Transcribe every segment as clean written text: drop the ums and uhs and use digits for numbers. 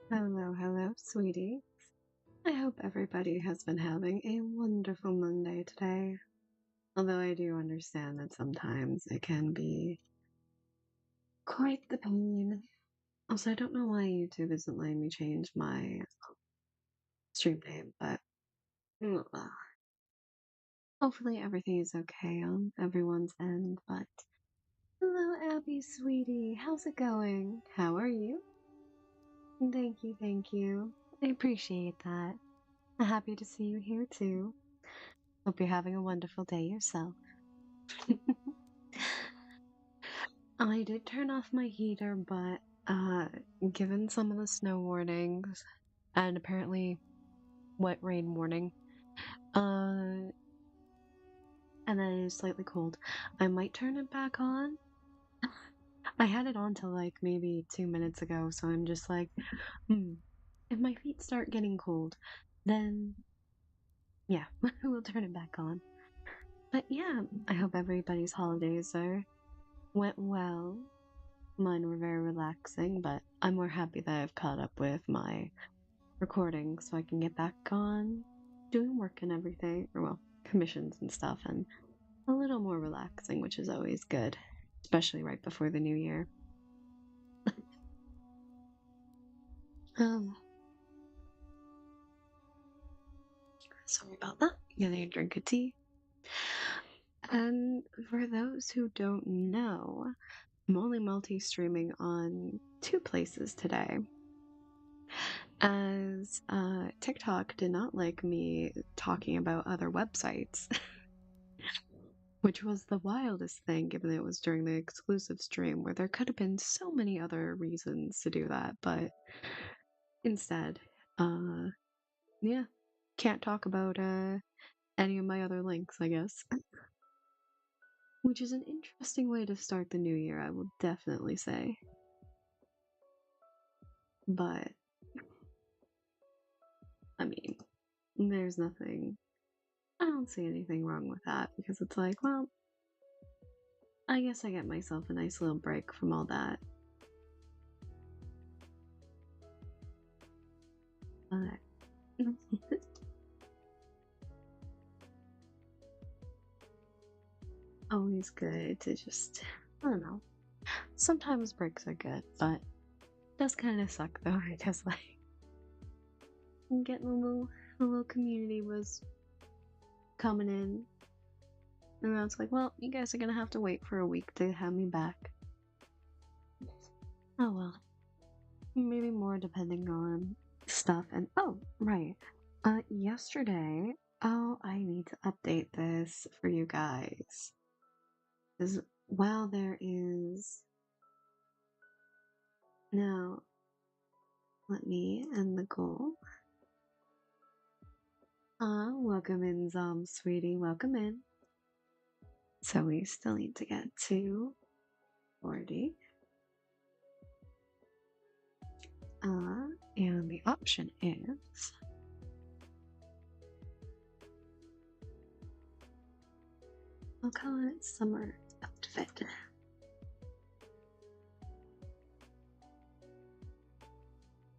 Hello, hello, sweetie. I hope everybody has been having a wonderful Monday today. Although I do understand that sometimes it can be quite the pain. Also, I don't know why YouTube isn't letting me change my stream name, but hopefully everything is okay on everyone's end. But hello, Abby, sweetie. How's it going? How are you? Thank you, thank you. I appreciate that. I'm happy to see you here too. Hope you're having a wonderful day yourself. I did turn off my heater, but given some of the snow warnings and apparently wet rain warning, and then it is slightly cold, I might turn it back on. I had it on till like maybe 2 minutes ago, so I'm just like, if my feet start getting cold, then yeah, we'll turn it back on. But yeah, I hope everybody's holidays went well. Mine were very relaxing, but I'm more happy that I've caught up with my recording so I can get back on doing work and everything, or well, commissions and stuff, and a little more relaxing, which is always good, especially right before the new year. Um, Sorry about that. Getting a drink of tea. And for those who don't know, I'm only multi-streaming on two places today, as TikTok did not like me talking about other websites. Which was the wildest thing, given it was during the exclusive stream, where there could have been so many other reasons to do that, but instead, uh, yeah, can't talk about any of my other links, I guess. Which is an interesting way to start the new year, I will definitely say. But, I mean, there's nothing, I don't see anything wrong with that, because it's like, well, I guess I get myself a nice little break from all that. But, always good to just, I don't know. Sometimes breaks are good, but it does kind of suck though. Because like getting a little community was coming in, and I was like, well, you guys are gonna have to wait for a week to have me back. Oh well, maybe more depending on stuff. And oh right, yesterday. Oh, I need to update this for you guys. Because while there is now, let me end the goal. Welcome in, sweetie. Welcome in. So we still need to get to 40. And the option is I'll call it summer outfit.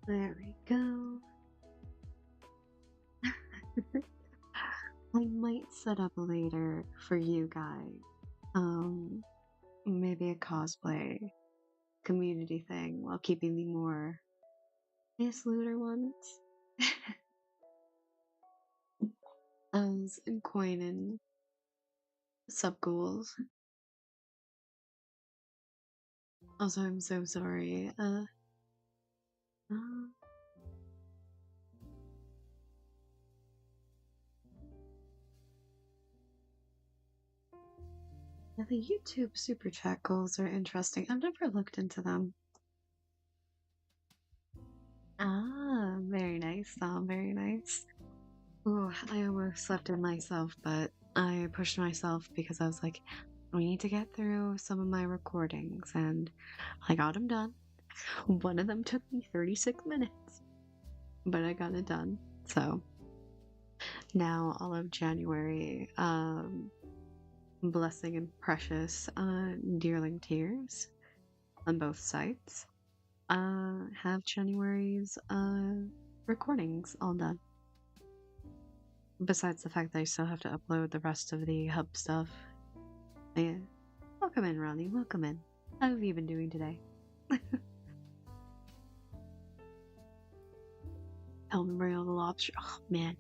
There we go. I might set up later for you guys. Maybe a cosplay community thing while keeping the more nice looter ones. As coin and sub goals. Also, I'm so sorry. Uh, Yeah, the YouTube super chat goals are interesting. I've never looked into them. Ah, very nice. Very nice. Ooh, I almost slept in myself, but I pushed myself because I was like, we need to get through some of my recordings, and I got them done. One of them took me 36 minutes, but I got it done. So now all of January, blessing and precious, dearling tears on both sides. have January's recordings all done. Besides the fact that I still have to upload the rest of the hub stuff. Yeah. Welcome in, Ronnie. Welcome in. How have you been doing today? Tell me bring on the lobster. Oh man.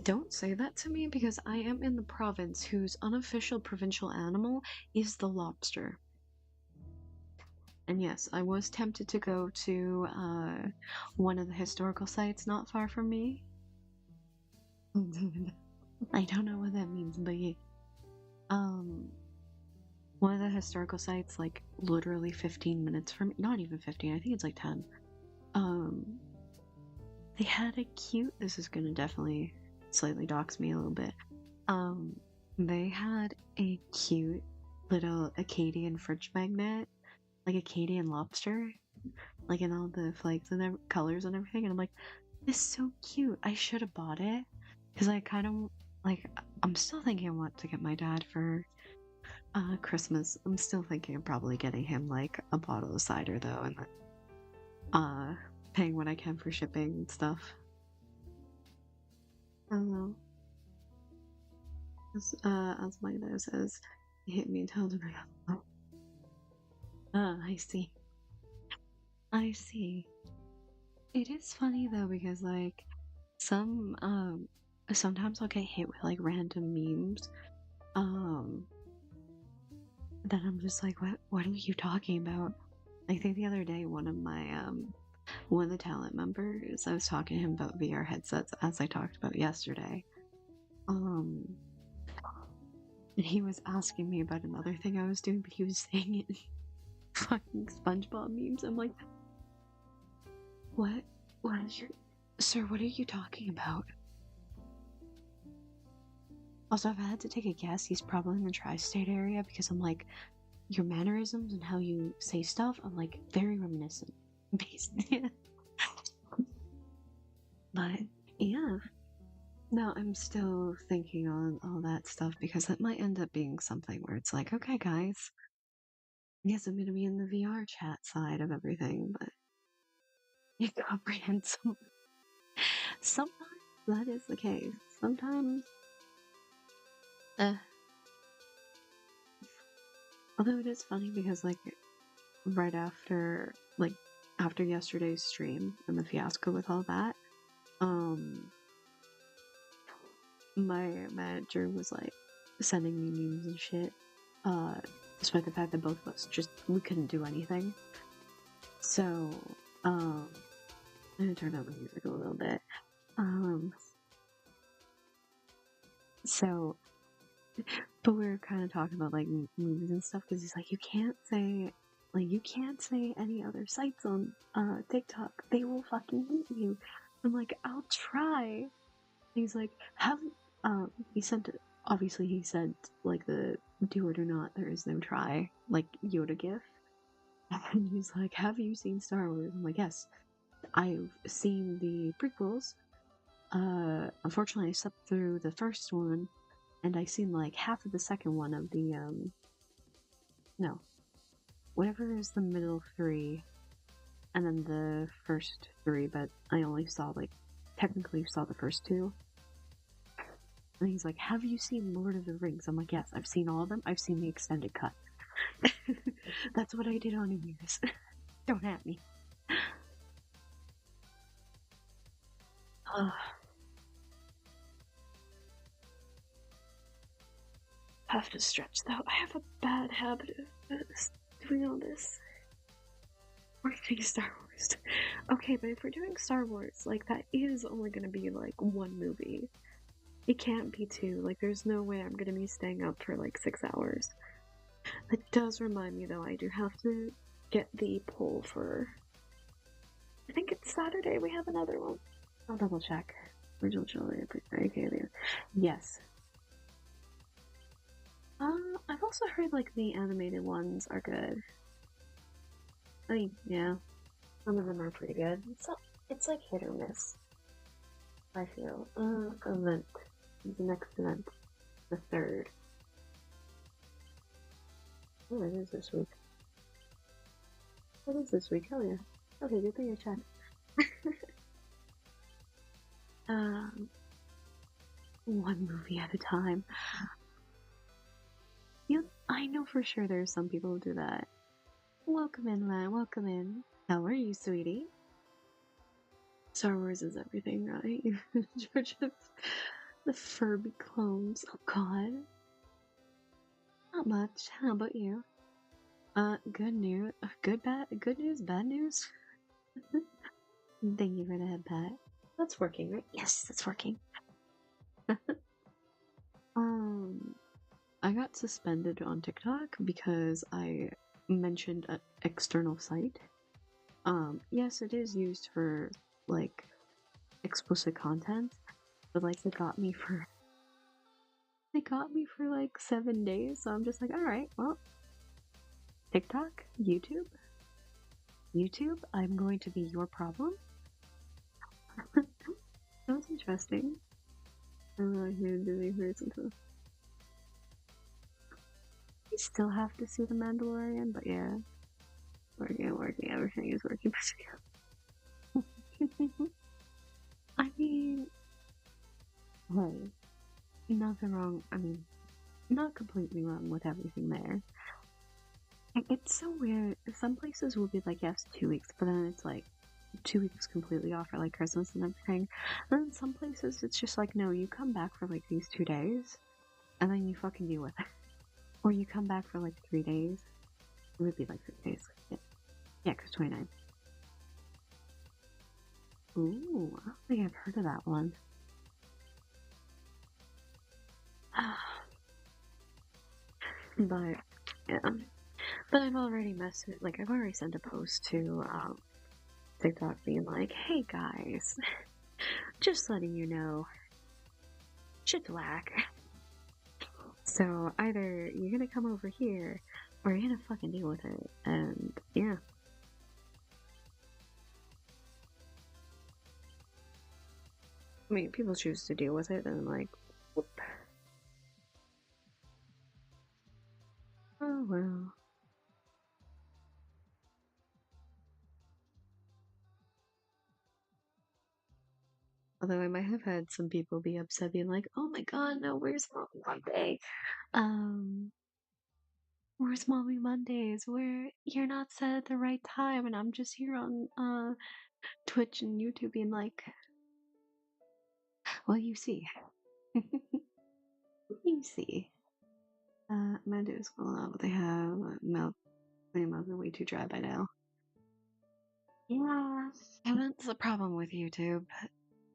Don't say that to me because I am in the province whose unofficial provincial animal is the lobster. And yes, I was tempted to go to one of the historical sites not far from me. I don't know what that means, but yeah. One of the historical sites, like literally 15 minutes from, not even 15, I think it's like 10. They had a cute, this is gonna definitely slightly dox me a little bit. They had a cute little Acadian fridge magnet, like Acadian lobster, like in all the flags and colors and everything. And I'm like, this is so cute. I should have bought it because I kind of like. I'm still thinking I want to get my dad for Christmas. I'm still thinking of probably getting him like a bottle of cider though, and then paying what I can for shipping and stuff. I don't know. As my dad says, he hit me and told him, oh. I see. I see. It is funny though because like sometimes I'll get hit with like random memes. That I'm just like, what are you talking about? I think the other day one of the talent members, I was talking to him about VR headsets as I talked about yesterday. And he was asking me about another thing I was doing, but he was saying it in fucking SpongeBob memes. I'm like, what is your sir, what are you talking about? Also, if I had to take a guess, he's probably in the tri-state area because I'm like, your mannerisms and how you say stuff, I'm like very reminiscent. But yeah. No, I'm still thinking on all that stuff because that might end up being something where it's like, okay, guys, I guess I'm gonna be in the VR chat side of everything, but incomprehensible. Sometimes that is the case. Sometimes, although it is funny because, like, right after, like, after yesterday's stream and the fiasco with all that, my manager was, like, sending me memes and shit, despite the fact that both of us we couldn't do anything. So, I'm gonna turn up the music a little bit. So, but we were kind of talking about like movies and stuff because he's like, you can't say any other sites on TikTok. They will fucking hate you. I'm like, I'll try. He's like, he sent it. Obviously, he said like the do it or not. There is no try. Like Yoda gif. And he's like, have you seen Star Wars? I'm like, yes. I've seen the prequels. Unfortunately, I slept through the first one, and I seen like half of the second one of the no, whatever is the middle three, and then the first three. But I only saw technically saw the first two. And he's like, "Have you seen Lord of the Rings?" I'm like, "Yes, I've seen all of them. I've seen the extended cut." That's what I did on New Year's. Don't at me. Have to stretch though. I have a bad habit of doing all this. We're doing Star Wars. Okay, but if we're doing Star Wars, like that is only gonna be like one movie. It can't be two. Like there's no way I'm gonna be staying up for like 6 hours. That does remind me though, I do have to get the poll for I think it's Saturday we have another one. I'll double check. Original trilogy, yes. I've also heard like the animated ones are good. I mean, yeah, some of them are pretty good. It's like hit or miss. I feel. Event. The next event, the 3rd. Oh, it is this week. What is this week? Oh yeah. Okay, good thing I checked. Um, one movie at a time. I know for sure there's some people who do that. Welcome in, Lan. Welcome in. How are you, sweetie? Star Wars is everything, right? George of the Furby clones. Oh God. Not much. How about you? Good news. Good news. Bad news. Thank you for the head pat. That's working, right? Yes, that's working. Um, I got suspended on TikTok because I mentioned an external site. Yes, it is used for like explicit content, but like they got me for like 7 days. So I'm just like, all right, well, TikTok, YouTube, I'm going to be your problem. That's interesting. Here, Disney, here's something. We still have to see The Mandalorian, but yeah, working. Everything is working. I mean, hey, nothing wrong. I mean, not completely wrong with everything there. It's so weird. Some places will be like, yes, 2 weeks, but then it's like 2 weeks completely off for like Christmas and everything. And then some places it's just like, no, you come back for like these 2 days and then you fucking deal with it. Or you come back for like 3 days. It would be like 6 days. Yeah, because 29. Ooh, I don't think I've heard of that one. But, yeah. But I've already I've already sent a post to TikTok being like, hey guys, just letting you know, shit's whack. So either you're gonna come over here or you're gonna fucking deal with it. And yeah. I mean, people choose to deal with it and like, whoop. Oh well. Although I might have had some people be upset being like, oh my god, no, where's Mommy Monday? Um, where's Mommy Mondays? Where you're not set at the right time and I'm just here on Twitch and YouTube being like, well, you see. You see. Mando's going on, but they have milk. Their mouths are way too dry by now. Yeah. And that's the problem with YouTube.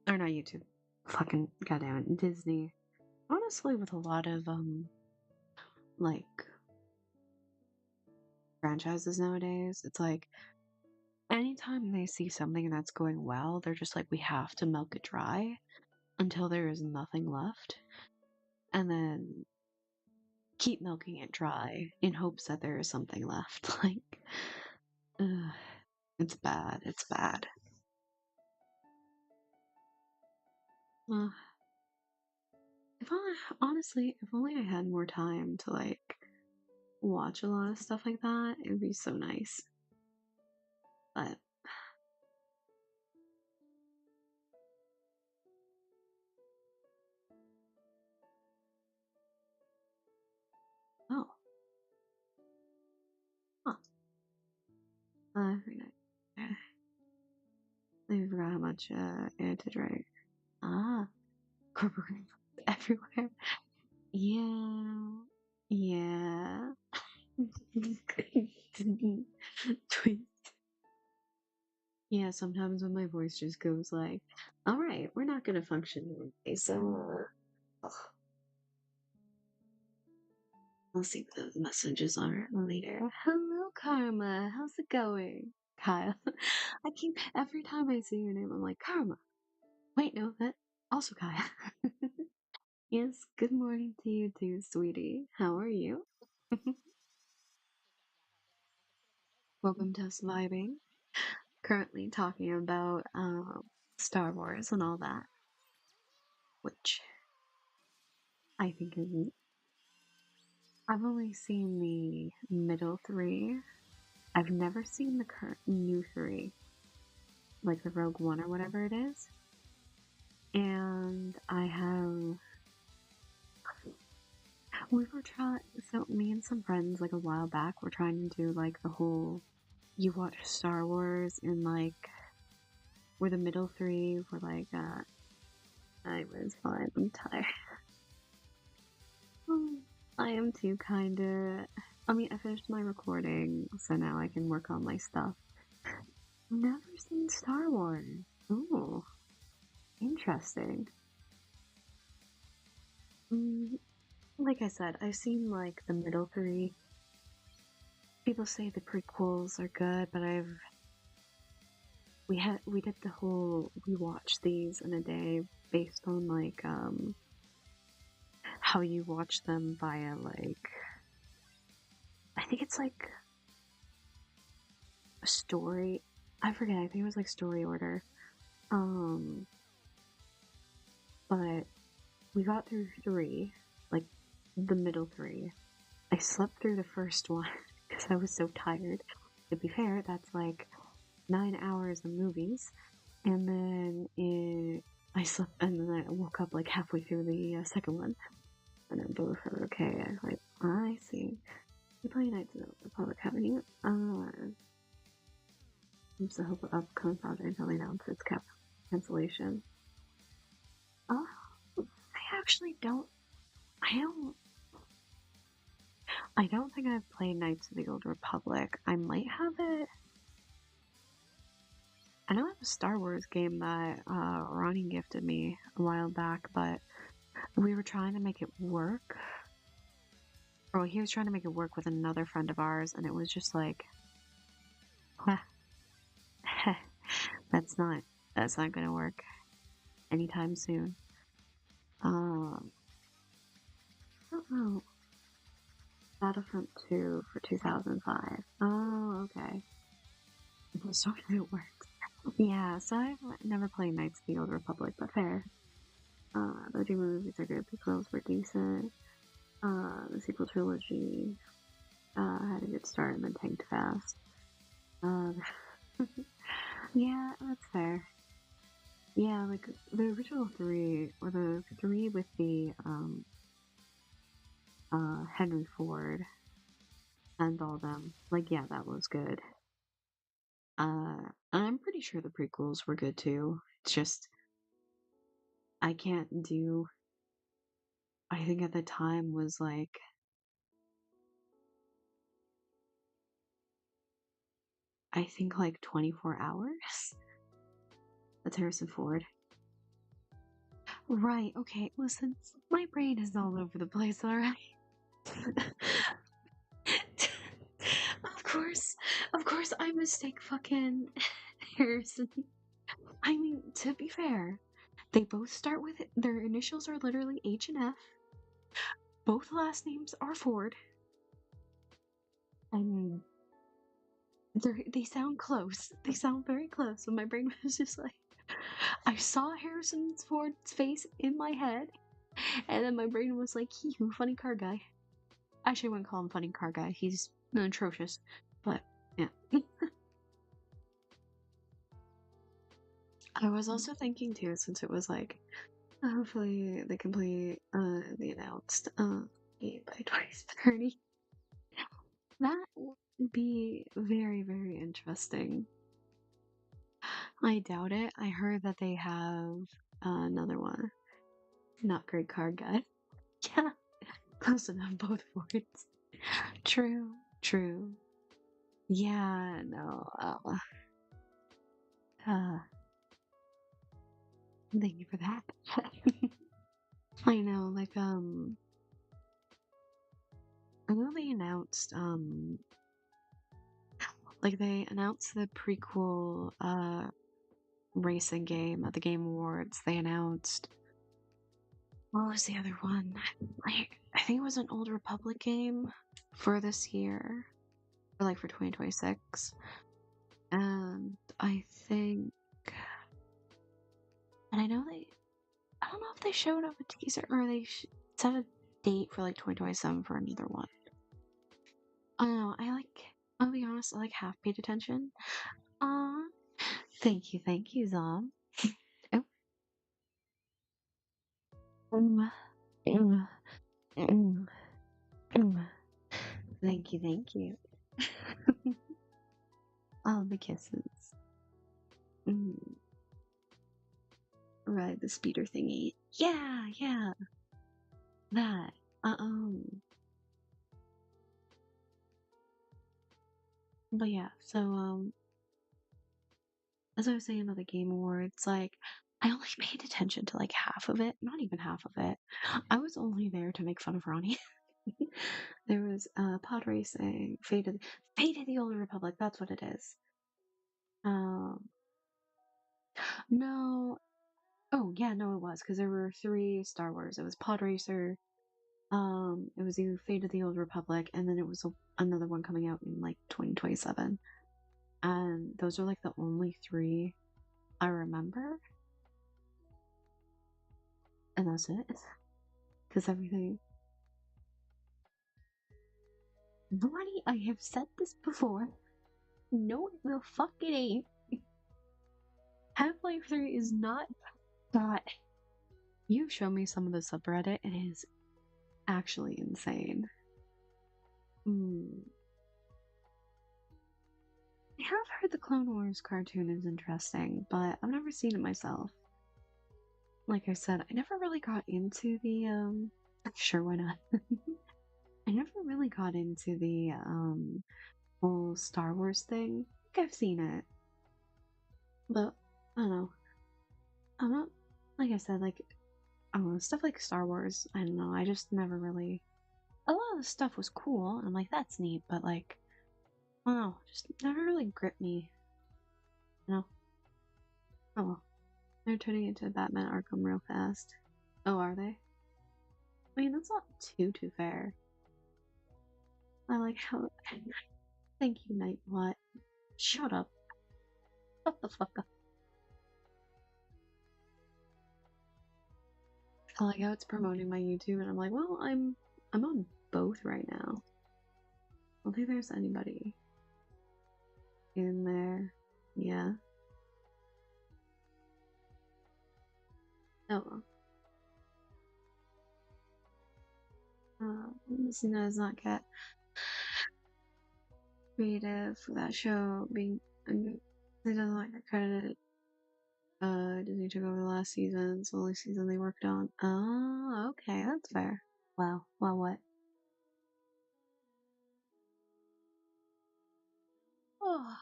Or not YouTube. Fucking goddamn it, Disney. Honestly, with a lot of like franchises nowadays, it's like anytime they see something that's going well, they're just like, we have to milk it dry until there is nothing left, and then keep milking it dry in hopes that there is something left. Like, ugh, it's bad. It's bad. Uh, if only, honestly, if only I had more time to like watch a lot of stuff like that, it would be so nice. But oh, huh. I forgot. I forgot how much I had to drink. Ah, corporate everywhere. Yeah, yeah. Tweet. Yeah, sometimes when my voice just goes like, "All right, we're not gonna function today," so ugh, I'll see what those messages are later. Hello, Karma. How's it going, Kyle? I keep every time I see your name, I'm like Karma. Wait, no, that also Kyle. Yes, good morning to you too, sweetie. How are you? Welcome to us vibing. Currently talking about Star Wars and all that, which I think is. I've only seen the middle three, I've never seen the current new three, like the Rogue One or whatever it is. And we were trying, so me and some friends, like a while back, were trying to do like the whole, you watch Star Wars and like, we're the middle three, we're like, I was fine, I'm tired. I am too, kinda. I mean, I finished my recording, so now I can work on my stuff. Never seen Star Wars. Ooh, interesting. Mm, like I said, I've seen like the middle three. People say the prequels are good, but we did the whole, we watched these in a day based on like how you watch them via like, I think it's like a story. I forget. I think it was like story order. But we got through three, like the middle three. I slept through the first one because I was so tired. To be fair, that's like 9 hours of movies, and then I slept, and then I woke up like halfway through the second one, and then both were okay. I was like, I see. You play Knights of the Republic, haven't you? I'm so hopeful upcoming project until they announce its cancellation. Oh, I actually don't. I don't. I don't think I've played Knights of the Old Republic. I might have it. I know I have a Star Wars game that Ronnie gifted me a while back, but we were trying to make it work. Or he was trying to make it work with another friend of ours, and it was just like, that's not gonna work anytime soon. I don't know. Battlefront 2 for 2005. Oh, okay. So it works. Yeah, so I've never played Knights of the Old Republic, but fair. The two movies are good. The prequels were decent. The sequel trilogy had a good start and then tanked fast. Yeah, that's fair. Yeah, like the original three, or the three with the Henry Ford and all them. Like, yeah, that was good. I'm pretty sure the prequels were good too. It's just I can't do. I think at the time was like, I think like 24 hours. That's Harrison Ford. Right, okay, listen, my brain is all over the place, alright? Of of course, I mistake fucking Harrison. I mean, to be fair, they both start with their initials are literally H and F. Both last names are Ford, and they sound close. They sound very close. So my brain was just like, I saw Harrison Ford's face in my head, and then my brain was like, funny car guy. Actually, I wouldn't call him funny car guy. He's atrocious. But yeah. I was also thinking too, since it was like, hopefully they complete the announced game by 2030. That would be very, very interesting. I doubt it. I heard that they have another one. Not great card guy. Yeah, close enough, both words. True, true. Yeah, no. Uh, thank you for that. I know, like, I know they announced, like, they announced the prequel, racing game at the Game Awards. They announced, what was the other one? I think it was an Old Republic game for this year, or like for 2026. And I think, and I know I don't know if they showed up a teaser or they set a date for like 2027 for another one. I don't know. I'll be honest, I like half paid attention. Aw, thank you, Zom. Oh, mm, mm, mm, mm. Thank you. All the kisses. Mm, right, the speeder thingy. Yeah, yeah, that. But yeah, so as I was saying about the Game Awards, like I only paid attention to like half of it, not even half of it. I was only there to make fun of Ronnie. There was pod racing, Fate of the Old Republic. That's what it is. Um, no, oh yeah, no, it was because there were three Star Wars. It was Pod Racer. It was either Fate of the Old Republic, and then it was another one coming out in like 2027. And those are like the only three I remember, and that's it. Because everything. Ronnie, I have said this before. No, the fuck it ain't. Half-Life 3 is not that. You show me some of the subreddit, it is actually insane. Mm. I have heard the Clone Wars cartoon is interesting, but I've never seen it myself. Like I said, I never really got into the sure, why not? I never really got into the whole Star Wars thing. I think I've seen it, but I don't know. I'm not, like I said, like I don't know, stuff like Star Wars. I don't know. I just never really. A lot of the stuff was cool, and I'm like, that's neat, but like, I don't know, just never really gripped me. You know? Oh well. They're turning into Batman Arkham real fast. Oh, are they? I mean, that's not too fair. I like how. Thank you, Nightbot. Shut up. Shut the fuck up. I like how it's promoting my YouTube, and I'm like, well, I'm on both right now. I don't think there's anybody in there. Yeah. Oh well. This does not get creative for that show being. It doesn't like get credited. Disney took over the last season. It's the only season they worked on. Oh, okay, that's fair. Wow. Well, what? Oh.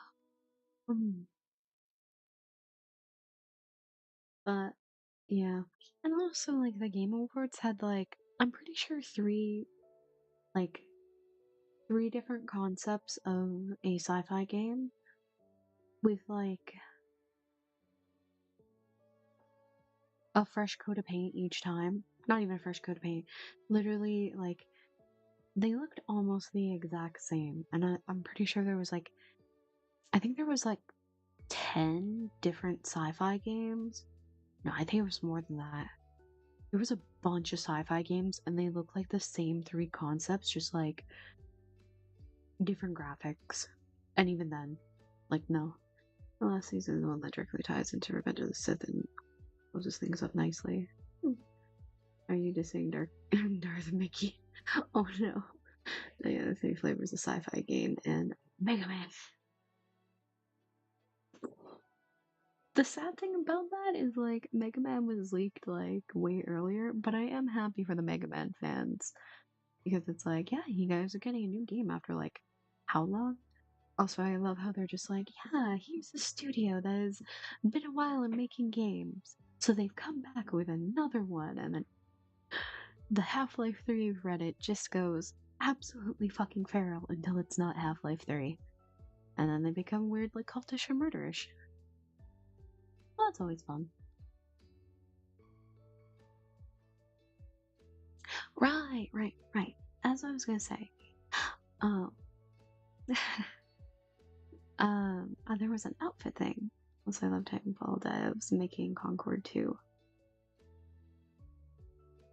Mm. But yeah, and also like the Game Awards had like I'm pretty sure like three different concepts of a sci-fi game with like a fresh coat of paint each time. Not even a fresh coat of paint. Literally, like they looked almost the exact same, and I'm pretty sure there was like I think there was like 10 different sci-fi games. No, I think it was more than that. There was a bunch of sci-fi games and they look like the same three concepts, just like different graphics. And even then, like, no. The last season is the one that directly ties into Revenge of the Sith and closes things up nicely. Are you just saying Darth Mickey? Oh no. Yeah, the three flavors of sci-fi game and Mega Man. The sad thing about that is like Mega Man was leaked like way earlier, but I am happy for the Mega Man fans because it's like, yeah, you guys are getting a new game after like how long? Also, I love how they're just like, yeah, here's a studio that has been a while in making games. So they've come back with another one, and then the Half-Life 3 of Reddit just goes absolutely fucking feral until it's not Half-Life 3. And then they become weirdly cultish or murderish. Well, that's always fun. Right. As I was gonna say, um, there was an outfit thing. Also, I love Titanfall devs making Concord 2.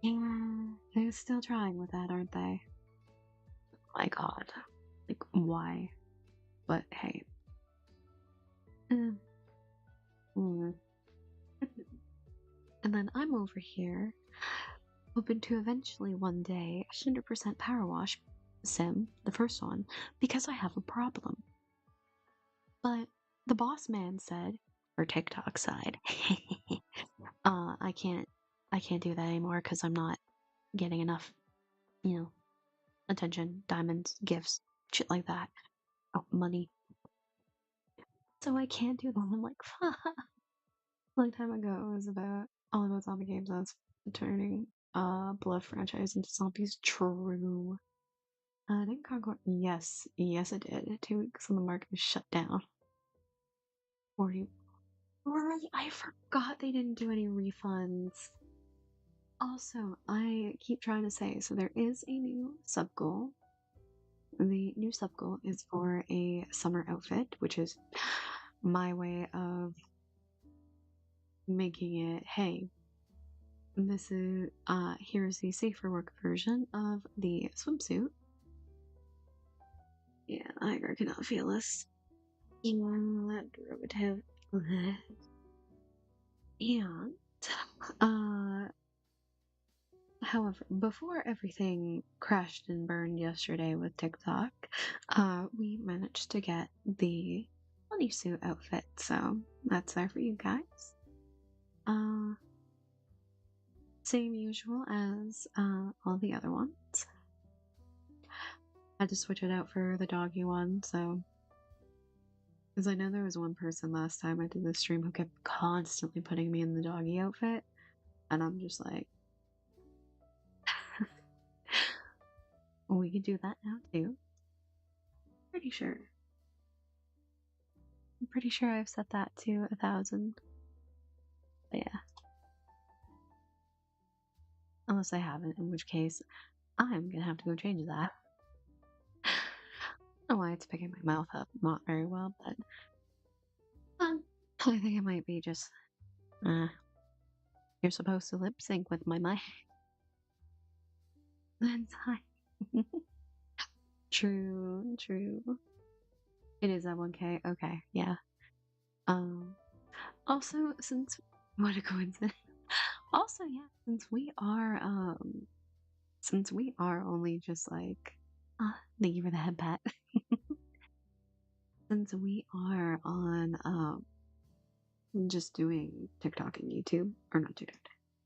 Yeah, they're still trying with that, aren't they? My god. Like, why? But hey. Eh, mm. And then I'm over here, hoping to eventually one day 100% power wash Sim, the first one, because I have a problem. But the boss man said, for TikTok side, uh, I can't, I can't do that anymore because I'm not getting enough, attention, diamonds, gifts, shit like that. Oh, money. So I can't do that. I'm like, fuck. A long time ago, it was about all about zombie games. I was turning Blood franchise into zombies. True. Didn't Concord? Yes, it did. 2 weeks on the market was shut down. 40. Right, I forgot they didn't do any refunds. Also, I keep trying to say, so there is a new sub goal. The new sub goal is for a summer outfit, which is my way of making it, hey, this is, here's the safer work version of the swimsuit. Yeah, I cannot feel this. That derivative. And, uh, however, before everything crashed and burned yesterday with TikTok, we managed to get the bunny suit outfit, so that's there for you guys. Uh, Same usual as all the other ones. I had to switch it out for the doggy one, so because I know there was one person last time I did the stream who kept constantly putting me in the doggy outfit, and I'm just like, we could do that now too. Pretty sure. I'm pretty sure I've set that to 1,000. But yeah. Unless I haven't, in which case I'm gonna have to go change that. I don't know why it's picking my mouth up not very well, but I think it might be just you're supposed to lip sync with my mic. That's fine. True. It is at 1K. Okay, yeah. Also, what a coincidence. Also, yeah, since we are only just like, thank you for the head pat. Since we are on, just doing TikTok and YouTube, or not TikTok,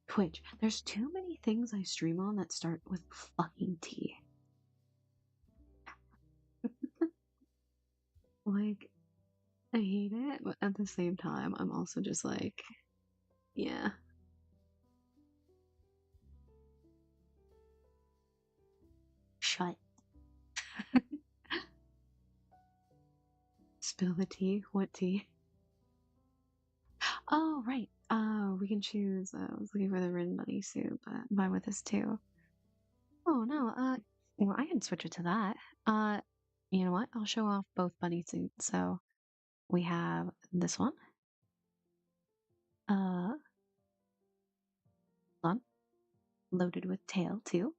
Twitch. There's too many things I stream on that start with fucking T. Like, I hate it, but at the same time, I'm also just like, yeah. Shut. Spill the tea? What tea? Oh, right. We can choose. I was looking for the Rin Bunny suit, but buy with us too. Oh no. Well, I can switch it to that. Uh, you know what? I'll show off both bunny suits. So we have this one. Uh, one loaded with tail too.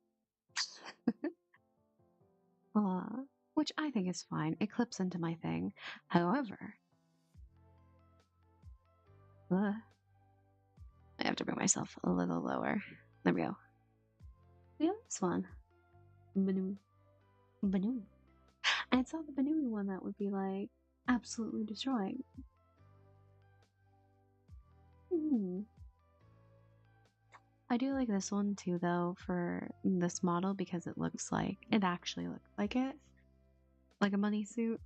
Uh, which I think is fine. It clips into my thing. However, I have to bring myself a little lower. There we go. We have this one. Banu. Banu. And it's not the Banu one that would be like absolutely destroying. I do like this one too, though, for this model because it actually looks like a money suit.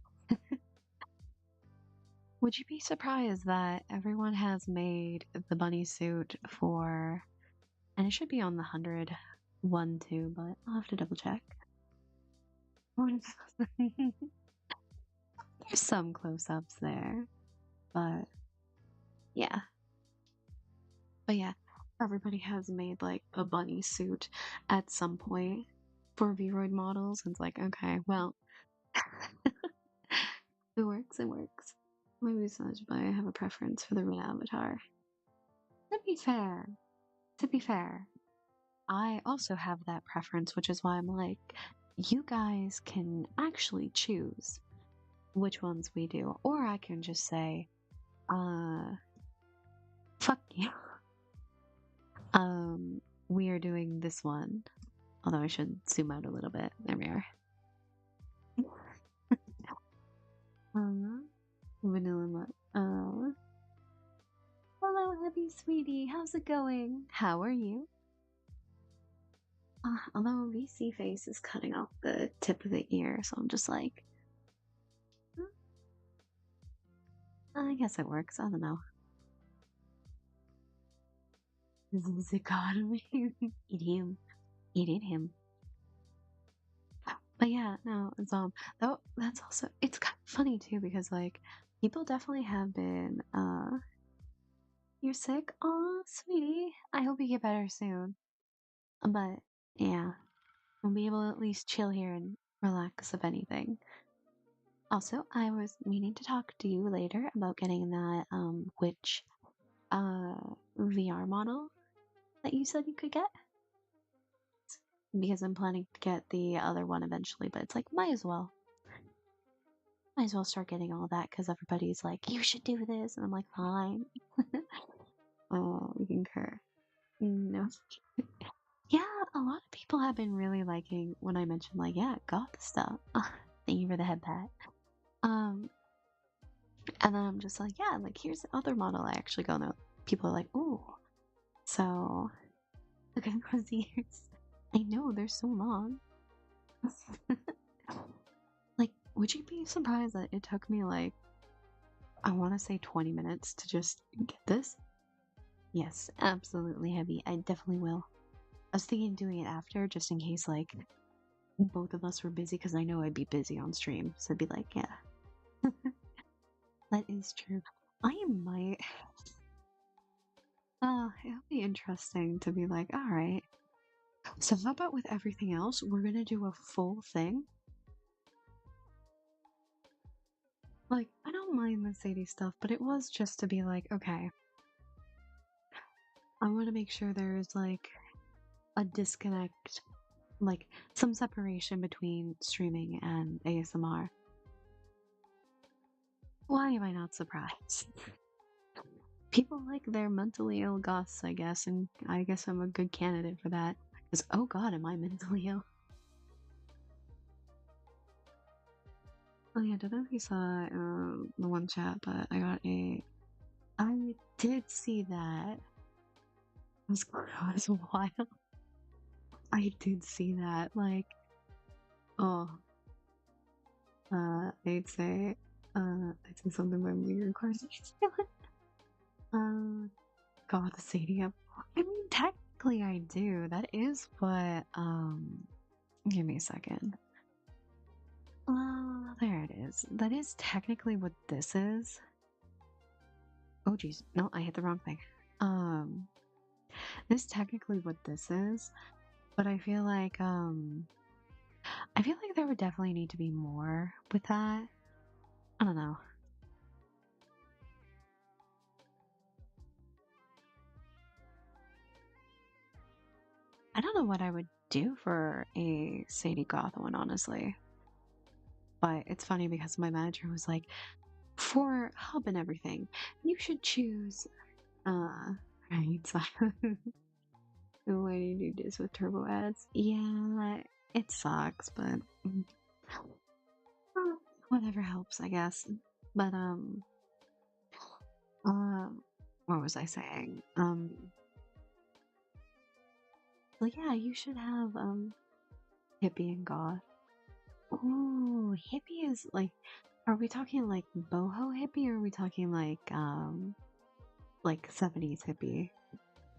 Would you be surprised that everyone has made the bunny suit for, and it should be on the 100 one too, but I'll have to double check. There's some close-ups there, but yeah. But yeah, everybody has made like a bunny suit at some point for Vroid models. And it's like, okay, well, it works, it works. Maybe it's not, but I have a preference for the Rin avatar. To be fair, I also have that preference, which is why I'm like, you guys can actually choose which ones we do. Or I can just say, fuck you. We are doing this one. Although I should zoom out a little bit. There we are. Vanilla mud. Hello, Heavy Sweetie. How's it going? How are you? Although VC face is cutting off the tip of the ear, so I'm just like, I guess it works. I don't know. Dichotomy. Eat him. Eating him. But yeah, no, it's though that's also it's kind of funny too because like people definitely have been you're sick? Oh, sweetie. I hope you get better soon. But yeah, we'll be able to at least chill here and relax if anything. Also, I was meaning to talk to you later about getting that which uh VR model that you said you could get because I'm planning to get the other one eventually, but it's like might as well start getting all that because everybody's like, you should do this, and I'm like, fine. Oh, we concur. No. Yeah, a lot of people have been really liking when I mentioned like, yeah, got the stuff. Thank you for the head pat. Um, and then I'm just like, yeah, like here's the other model I actually go now. People are like, ooh. So look at those ears. I know they're so long. Like, would you be surprised that it took me like I want to say 20 minutes to just get this? Yes, absolutely heavy. I definitely will. I was thinking doing it after just in case like both of us were busy because I know I'd be busy on stream. So I'd be like, yeah, that is true. I might. It'll be interesting to be like, all right. So how about with everything else, we're gonna do a full thing? Like, I don't mind the Sadie stuff, but it was just to be like, okay, I want to make sure there is like a disconnect, like some separation between streaming and ASMR. Why am I not surprised? People like their mentally ill goths, I guess, and I guess I'm a good candidate for that. Because, oh god, am I mentally ill? Oh yeah, I don't know if you saw the one chat, but I got a. I did see that. It was wild. I did see that. Like, oh, I'd say something by weird cards. Uh, God, the stadium. I mean, technically, I do. That is what. Give me a second. There it is. That is technically what this is. Oh, geez. No, I hit the wrong thing. This is technically what this is, but I feel like there would definitely need to be more with that. I don't know. I don't know what I would do for a Sadie Goth one, honestly. But it's funny because my manager was like, for hub and everything, you should choose, right, so why do you do this with turbo ads? Yeah, it sucks, but whatever helps, I guess. But, what was I saying? Like, yeah, you should have, hippie and goth. Ooh, hippie is like, are we talking like boho hippie or are we talking like 70s hippie?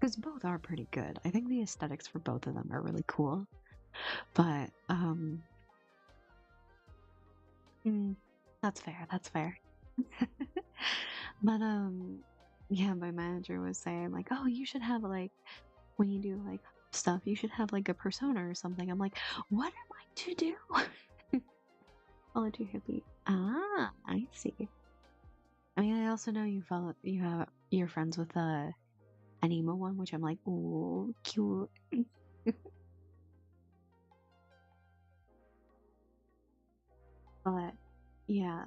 Because both are pretty good. I think the aesthetics for both of them are really cool. But, that's fair, that's fair. But, yeah, my manager was saying, like, oh, you should have, like, when you do, like, stuff, you should have, like, a persona or something. I'm like, what am I to do? Follow too hippie. Ah, I see. I mean, I also know you're friends with, an emo one, which I'm like, ooh, cute. But, yeah.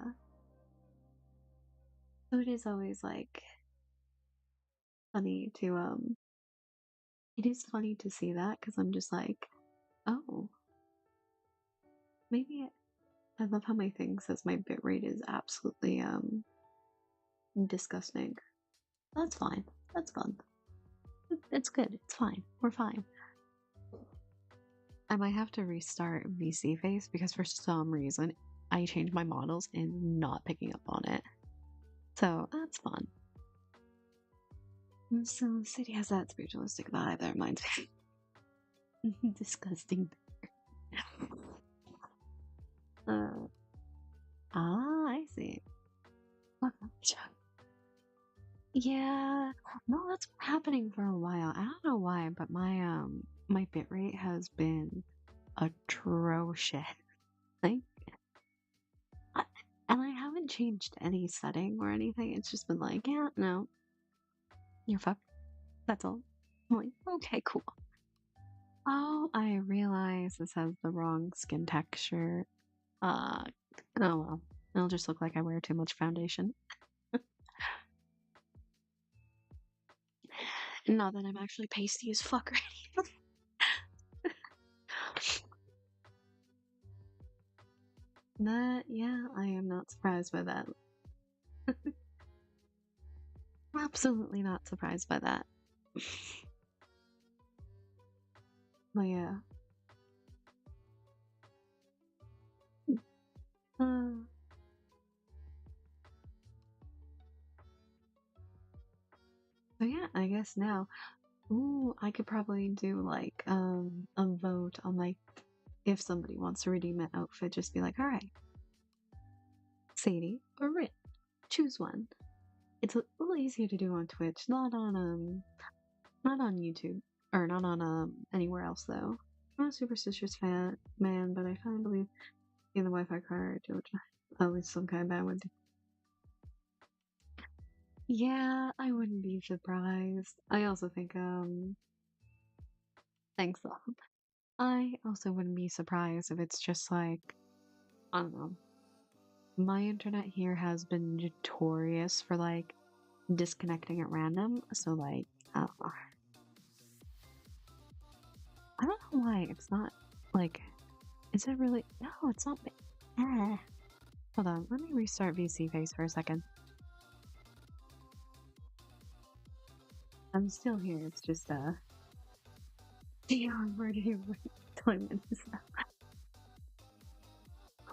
So it is always like funny to it is funny to see that because I'm just like, oh, maybe I love how my thing says my bitrate is absolutely disgusting. That's fine. That's fun. It's good. It's fine. We're fine. I might have to restart VC Face because for some reason I changed my models and not picking up on it. So that's fun. So City has that spiritualistic vibe that reminds me. Disgusting. uh, I see. Yeah, no, that's been happening for a while. I don't know why, but my bitrate has been atrocious. Like, I, and I haven't changed any setting or anything. It's just been like, yeah, no, you're fucked. That's all. I'm like, okay, cool. Oh, I realize this has the wrong skin texture. Uh, oh well. It'll just look like I wear too much foundation. Not that I'm actually pasty as fuck or anything. That, yeah, I am not surprised by that. Absolutely not surprised by that. But yeah. Uh, so yeah, I guess now, ooh, I could probably do like a vote on like if somebody wants to redeem an outfit, just be like, all right, Sadie or Rit, choose one. It's a little easier to do on Twitch, not on YouTube or not on anywhere else though. I'm a superstitious man, but I finally believe in the Wi-Fi card, at least some kind of bad one. Yeah, I wouldn't be surprised. I also think thanks though. I also wouldn't be surprised if it's just like I don't know. My internet here has been notorious for like disconnecting at random, so like I don't know why it's not like is it really no, it's not hold on, let me restart VC Face for a second. I'm still here, it's just Dion, where did you time is that?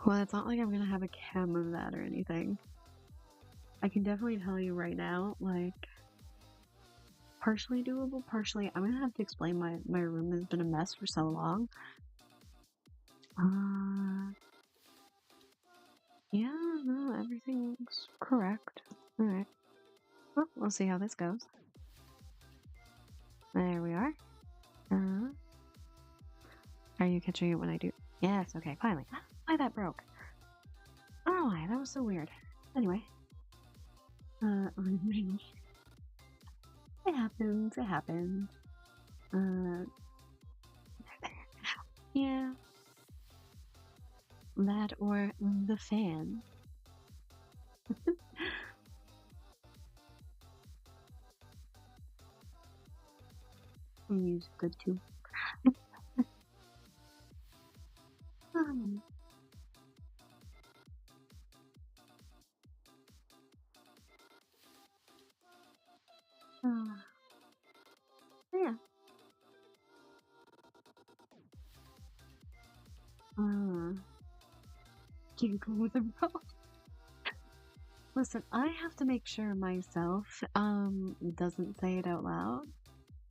Well, it's not like I'm gonna have a chem of that or anything. I can definitely tell you right now, like partially doable, partially I'm gonna have to explain my room has been a mess for so long. Yeah, no, everything's correct. Alright. Well, we'll see how this goes. There we are. Are you catching it when I do? Yes, okay, finally. I don't know why that broke. I don't know why, that was so weird. Anyway. It happens, it happens. Yeah. That or the fan. Music good too. Um, uh, yeah. Can't go with a bro. Listen, I have to make sure myself doesn't say it out loud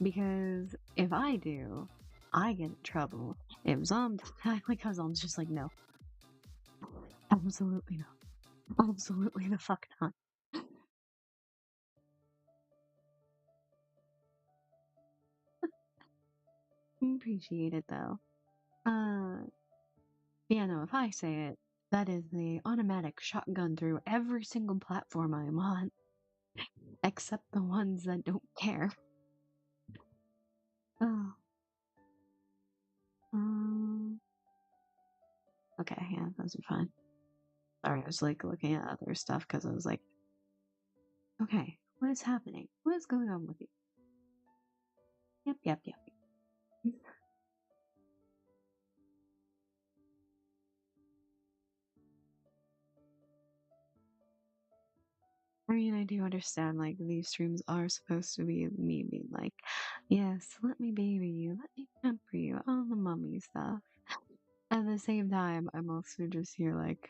because if I do, I get in trouble. If Zom like how Zom's just like no. Absolutely not. Absolutely the fuck not. Appreciate it though. Yeah, no, if I say it, that is the automatic shotgun through every single platform I am on, except the ones that don't care. Oh. Um. Okay, yeah, those are fine. Sorry, I was like looking at other stuff because I was like, Okay, what is happening? What is going on with you? Yep, yep, yep. I mean, I do understand, like, these streams are supposed to be me being like, yes, let me baby you, let me pamper you, all the mummy stuff. At the same time, I'm also just here like,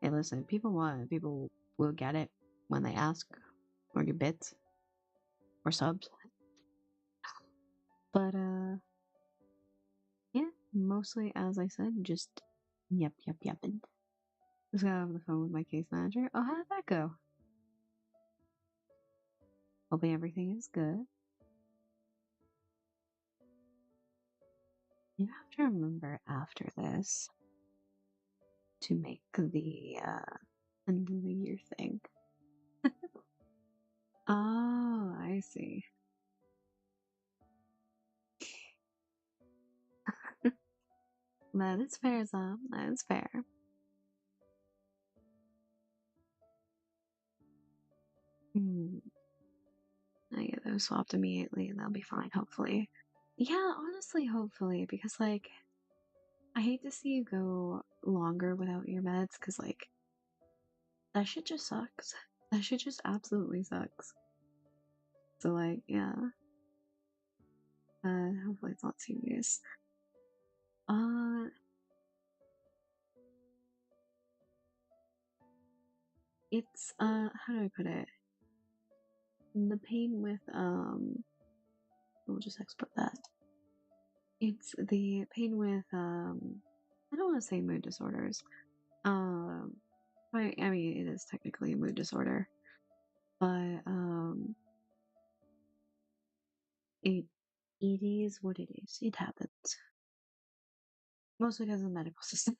hey, listen, people want it, people will get it when they ask, or get bits, or subs. But, yeah, mostly, as I said, just yep, yep, yep. And just got off the phone with my case manager. Oh, how did that go? Hoping everything is good. You have to remember after this to make the end of the year thing. Oh, I see. That is fair, Sam. That is fair. Hmm. I get those swapped immediately and they'll be fine, hopefully. Yeah, honestly, hopefully, because like I hate to see you go longer without your meds, because like that shit just sucks. That shit just absolutely sucks. So like, yeah. Hopefully it's not serious. Uh, it's how do I put it? The pain with we'll just export that. It's the pain with I don't want to say mood disorders. Um, I mean it is technically a mood disorder, but it it is what it is. It happens mostly because of the medical system.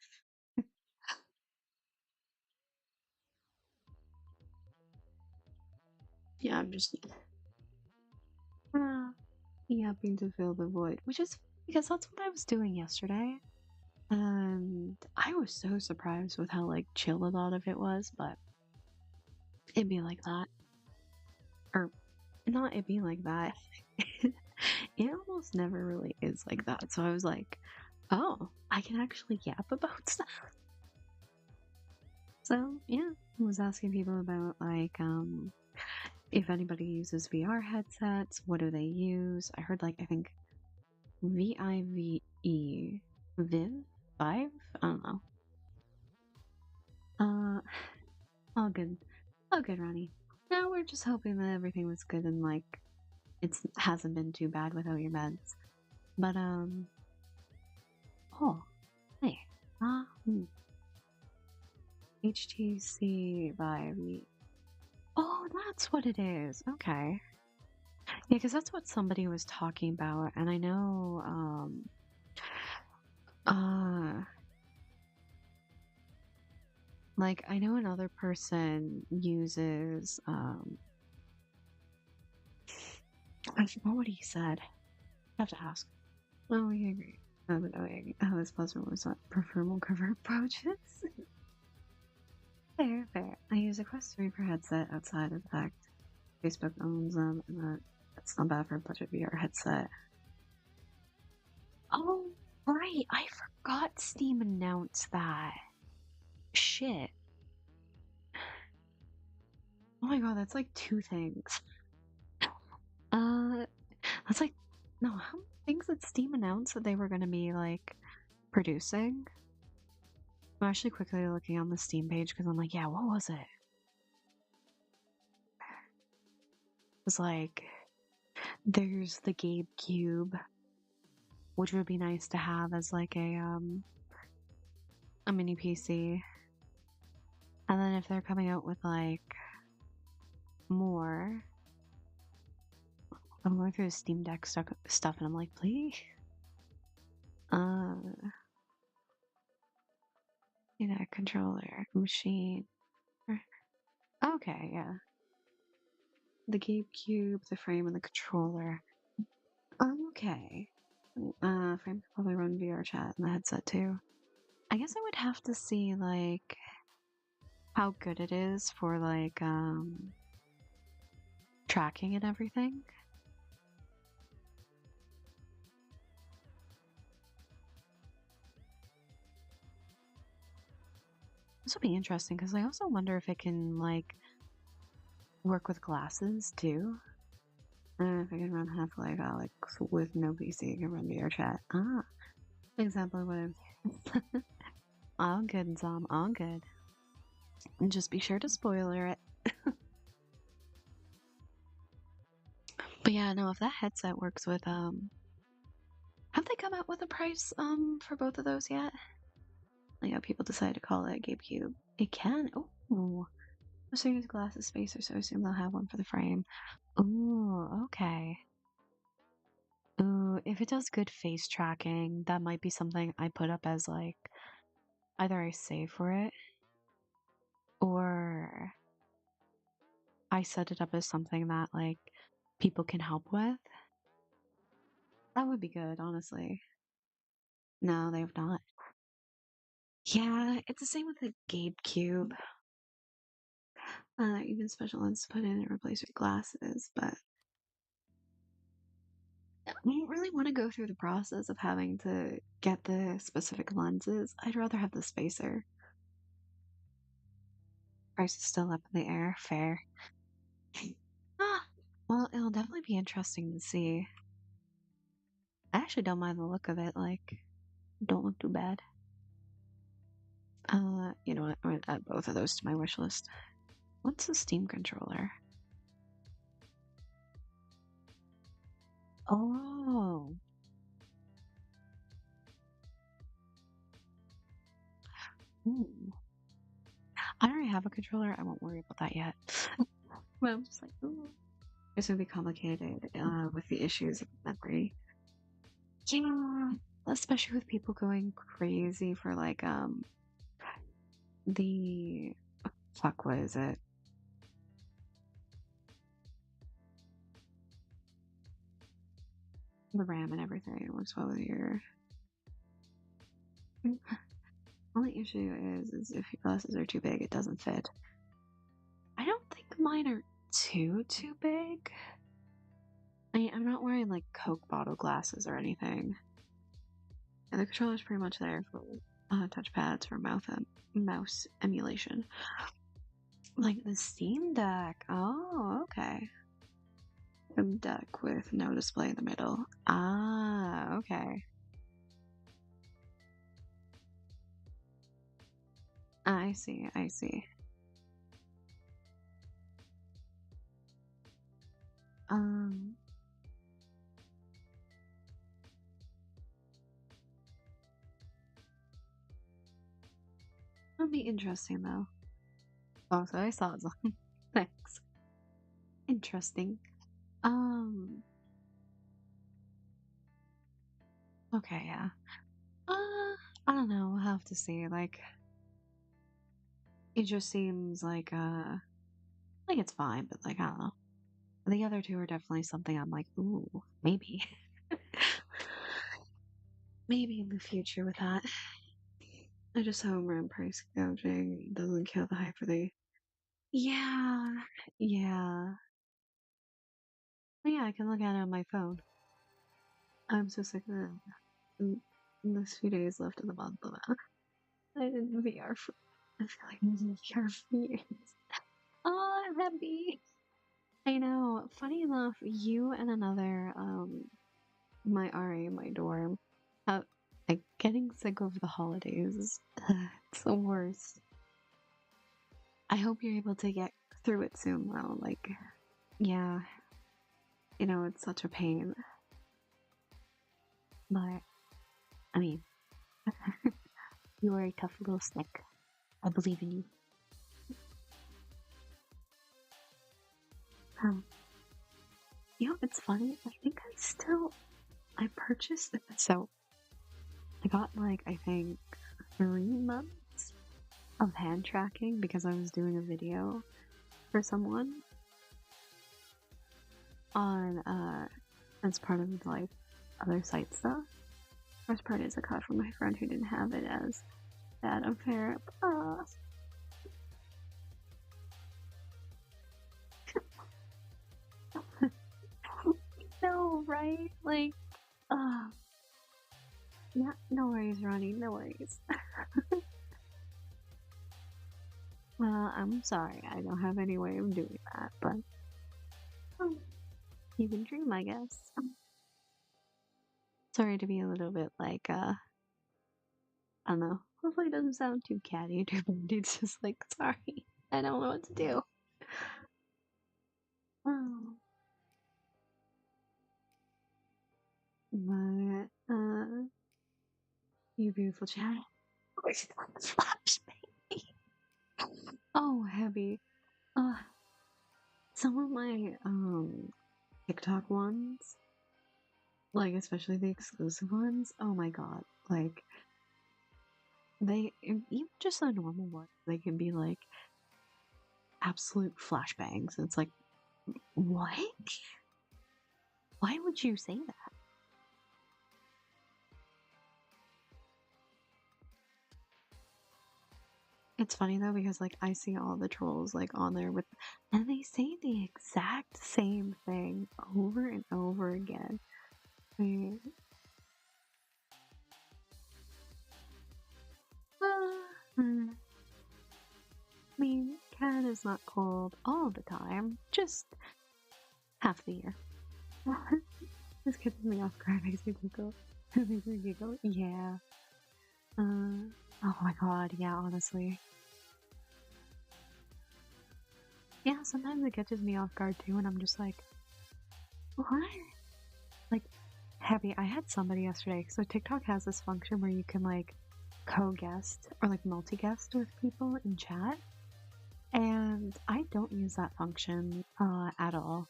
Yeah, I'm just uh, yapping to fill the void, which is because that's what I was doing yesterday. And I was so surprised with how like chill a lot of it was, but it'd be like that. Or not it being like that. It almost never really is like that. So I was like, oh, I can actually yap about stuff. So yeah, I was asking people about like if anybody uses VR headsets, what do they use? I heard like I think VIVE Viv 5? I don't know. Uh all good. All good, Ronnie. Now we're just hoping that everything was good and like it hasn't been too bad without your meds. But oh, hey. HTC Vive. Oh, that's what it is. Okay. Yeah, because that's what somebody was talking about, and I know, uh, like I know another person uses, I forgot what he said. I have to ask. Oh, we agree. Oh, we agree. Oh, this puzzle was not prefer more cover approaches. Fair, fair. I use a Quest 3 per headset outside of the fact Facebook owns them, and that's not bad for a budget VR headset. Oh, right. I forgot Steam announced that. Shit. Oh my god, that's like two things. Uh, that's like, no, how many things did Steam announce that they were going to be like producing? I'm actually quickly looking on the Steam page because I'm like, yeah, what was it? It was like, there's the Gabe Cube, which would be nice to have as like a mini PC. And then if they're coming out with like more, I'm going through the Steam Deck stuff and I'm like, please. Uh, controller, machine. Okay, yeah. The GameCube, the frame, and the controller. Okay. Frame could probably run VR chat in the headset too. I guess I would have to see like how good it is for like tracking and everything. This will be interesting because I also wonder if it can like work with glasses too. If I can run Half-Life Alex with no PC, I can run VR chat. Ah, exactly what I'm. All good, Zom. All good. And just be sure to spoiler it. But yeah, no, if that headset works with have they come out with a price for both of those yet? Like how people decide to call it a GameCube. It can. Oh, the serious glasses spacer, so I assume they'll have one for the frame. Ooh, okay. Ooh, if it does good face tracking, that might be something I put up as like either I save for it or I set it up as something that like people can help with. That would be good, honestly. No, they have not. Yeah, it's the same with the GameCube. Even special lens to put in and replace your glasses, but I don't really want to go through the process of having to get the specific lenses. I'd rather have the spacer. Price is still up in the air. Fair. Ah, well, it'll definitely be interesting to see. I actually don't mind the look of it. Like, don't look too bad. You know what? I'm gonna add both of those to my wish list. What's a Steam controller? Oh, ooh. I already have a controller. I won't worry about that yet. But I'm just like, ooh. It's gonna be complicated with the issues of memory. Yeah, especially with people going crazy for like the fuck, what is it? The RAM and everything. It works well with your. Only issue is if your glasses are too big, it doesn't fit. I don't think mine are too big. I mean, I'm not wearing like Coke bottle glasses or anything. And the controller's pretty much there for touchpads for mouse emulation. Like the Steam Deck. Oh, okay. Steam Deck with no display in the middle. Ah, okay. I see, I see. Um, that'll be interesting though. Oh, so I saw it. Thanks. Interesting. Um, okay, yeah. I don't know. We'll have to see. Like, it just seems like it's fine, but like, I don't know. The other two are definitely something I'm like, ooh, maybe. Maybe in the future with that. I just hope around price gouging doesn't kill the hype for the. Yeah, yeah. But yeah, I can look at it on my phone. I'm so sick of it. In this few days left of the month, I did VR for. I feel like I'm in VR for years. Oh, I'm happy. I know. Funny enough, you and another my RA in my dorm, uh, like getting sick over the holidays. It's the worst. I hope you're able to get through it soon, though. Like, yeah, it's such a pain. But I mean, you are a tough little snake. I believe in you. Um, it's funny. I think I purchased it. So I got like I think 3 months of hand tracking because I was doing a video for someone on as part of like other site stuff. First part is a cut from my friend who didn't have it as that unfair. right? Like, uh, yeah, no worries, Ronnie, no worries. Well, I'm sorry, I don't have any way of doing that, but oh, you can dream, I guess. Sorry to be a little bit like, I don't know. Hopefully it doesn't sound too catty or too bad. It's just like, sorry, I don't know what to do. Oh, but, you beautiful chat. Flash baby. Oh, heavy. Uh, some of my, TikTok ones, like, especially the exclusive ones, oh my god. Like, even just the normal ones, they can be like absolute flashbangs. It's like, what? Why would you say that? It's funny though because like I see all the trolls like on there with, and they say the exact same thing over and over again. I mean, I mean, cat is not cold all the time, just half the year. This gets me off guard, makes me giggle. Makes me giggle. Yeah. Oh my god, yeah, honestly. Yeah, sometimes it catches me off guard too, and I'm just like, what? Like, heavy. I had somebody yesterday. So TikTok has this function where you can like co-guest or like multi-guest with people in chat, and I don't use that function at all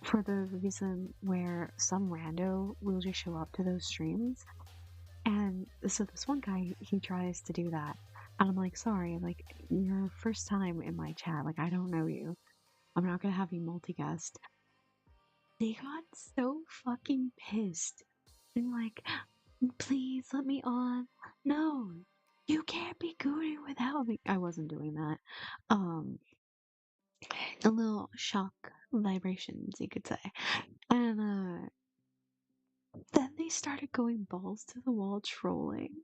for the reason where some rando will just show up to those streams. And so this one guy, he tries to do that. And I'm like, sorry, like, your first time in my chat, like, I don't know you. I'm not gonna have you multi-guest. They got so fucking pissed. And like, please let me on. No, you can't be Goody without me. I wasn't doing that. Um, a little shock vibrations, you could say. And then they started going balls to the wall trolling.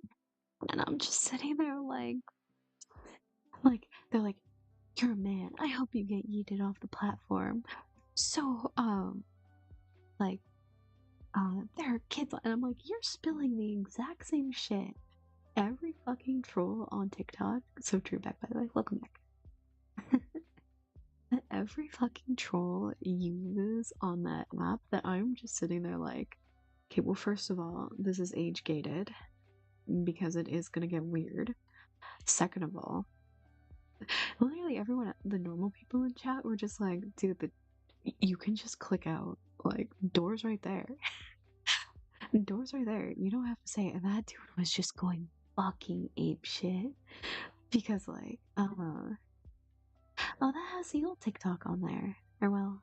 And I'm just sitting there like they're like, you're a man. I hope you get yeeted off the platform. So, like, there are kids, and I'm like, you're spilling the exact same shit. Every fucking troll on TikTok. So true, back by the way. Welcome back. Every fucking troll uses on that app that I'm just sitting there like, okay, well, first of all, this is age gated because it is gonna get weird. Second of all, literally everyone, the normal people in chat were just like, dude, you can just click out. Like, doors right there. Doors right there. You don't have to say it. And that dude was just going fucking ape shit. Because, like, oh, that has the old TikTok on there. Or, well,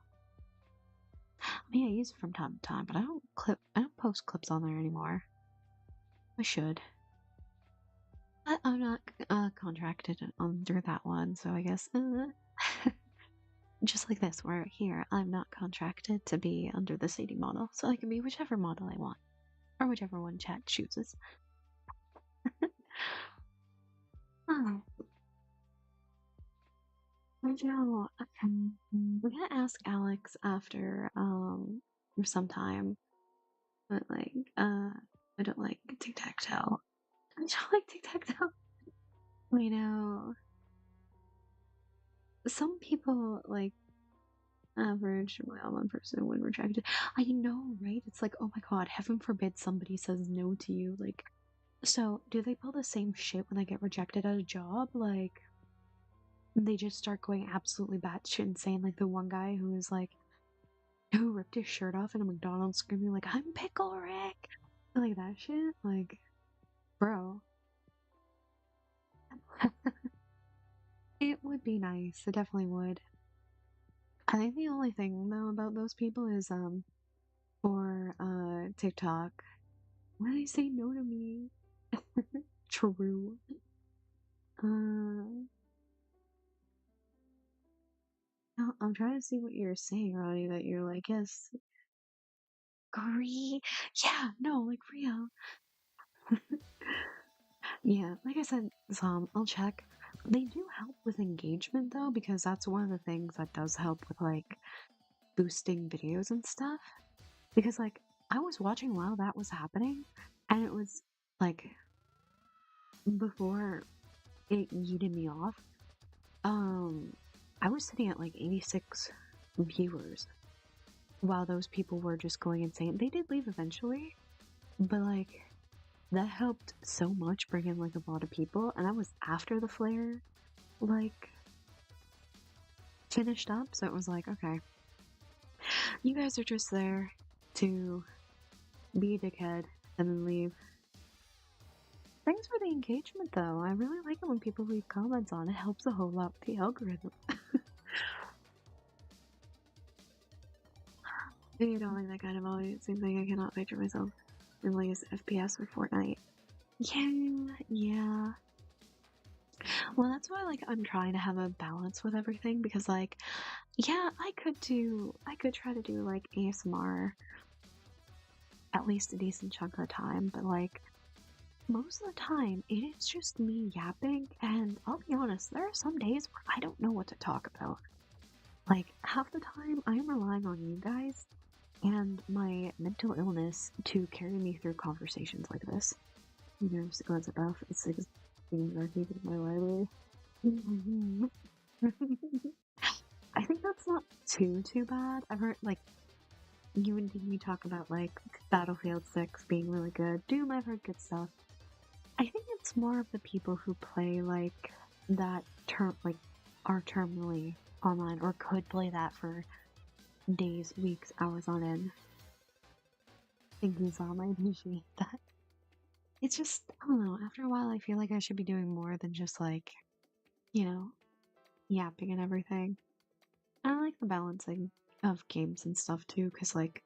I mean, I use it from time to time, but I don't post clips on there anymore. I should. I'm not contracted under that one, so I guess just like this, where here I'm not contracted to be under the seating model, so I can be whichever model I want, or whichever one chat chooses. Oh, Joe, we're gonna ask Alex after some time, but like I don't like tic tac toe. I don't like tic tac toe. You know, some people like average well one person when rejected. I know, right? It's like, oh my god, heaven forbid somebody says no to you. Like, so do they pull the same shit when they get rejected at a job? Like, they just start going absolutely batshit insane. Like the one guy who was like, who ripped his shirt off in a McDonald's screaming like, I'm Pickle Rick! Like that shit? Like, bro. It would be nice. It definitely would. I think the only thing though about those people is for TikTok. Why do they say no to me? True. Uh I'm trying to see what you're saying, Ronnie, that you're like, yes. agree. Yeah, no, like real. Yeah, like I said, I'll check. They do help with engagement though, because that's one of the things that does help with like boosting videos and stuff. Because like I was watching while that was happening, and it was like before it yeeted me off. Um, I was sitting at like 86 viewers while those people were just going insane. They did leave eventually, but like that helped so much bring in like a lot of people, and that was after the flare like finished up. So it was like, okay, you guys are just there to be a dickhead and then leave. Thanks for the engagement though. I really like it when people leave comments on it. Helps a whole lot with the algorithm. You don't like that kind of audience. Seems like I cannot picture myself in like FPS or Fortnite. Yeah, yeah. Well, that's why like I'm trying to have a balance with everything because like, yeah, I could try to do like ASMR at least a decent chunk of the time, but like most of the time it is just me yapping, and I'll be honest, there are some days where I don't know what to talk about. Like half the time I'm relying on you guys and my mental illness to carry me through conversations like this. You know, sequence enough. It's like things I think in my library. I think that's not too bad. I've heard like you and me talk about like Battlefield 6 being really good. Doom, I've heard good stuff. I think it's more of the people who play like that term like are terminally online or could play that for days, weeks, hours on end. Thinking some, I appreciate that. It's just I don't know, after a while I feel like I should be doing more than just like, you know, yapping and everything. I like the balancing of games and stuff too, because like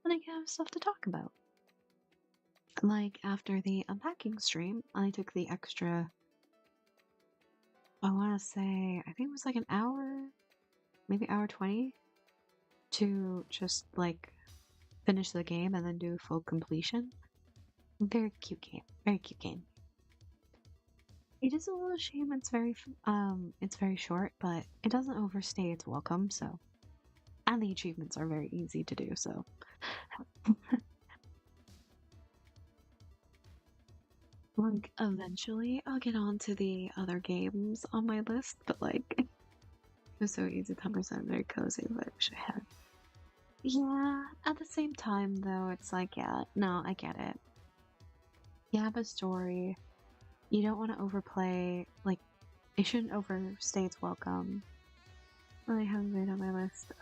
then I can have stuff to talk about. Like after the unpacking stream, I took the extra I wanna say I think it was like an hour, maybe hour 20 to just like finish the game and then do full completion. Very cute game. Very cute game. It is a little shame it's very short, but it doesn't overstay its welcome, so and the achievements are very easy to do, so like eventually I'll get on to the other games on my list, but like it was so easy, 10% very cozy, but I wish I had. Yeah, at the same time though, it's like, yeah, no, I get it. You have a story. You don't want to overplay, like, it shouldn't overstay its welcome. I haven't made on my list.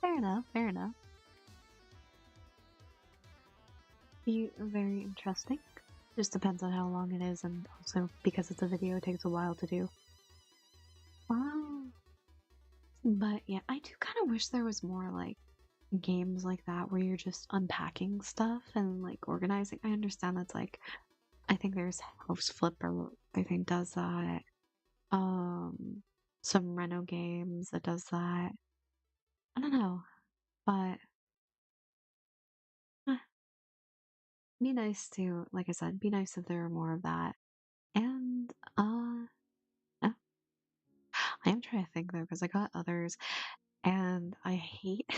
Fair enough, fair enough. Be very interesting. Just depends on how long it is, and also because it's a video, it takes a while to do. Wow. But yeah, I do kind of wish there was more like games like that where you're just unpacking stuff and like organizing. I understand that's like, I think there's House Flipper, I think does that. Um, some Reno games that does that. I don't know, but eh, be nice to, like I said, be nice if there were more of that. And uh, I am trying to think though, because I got others, and I hate,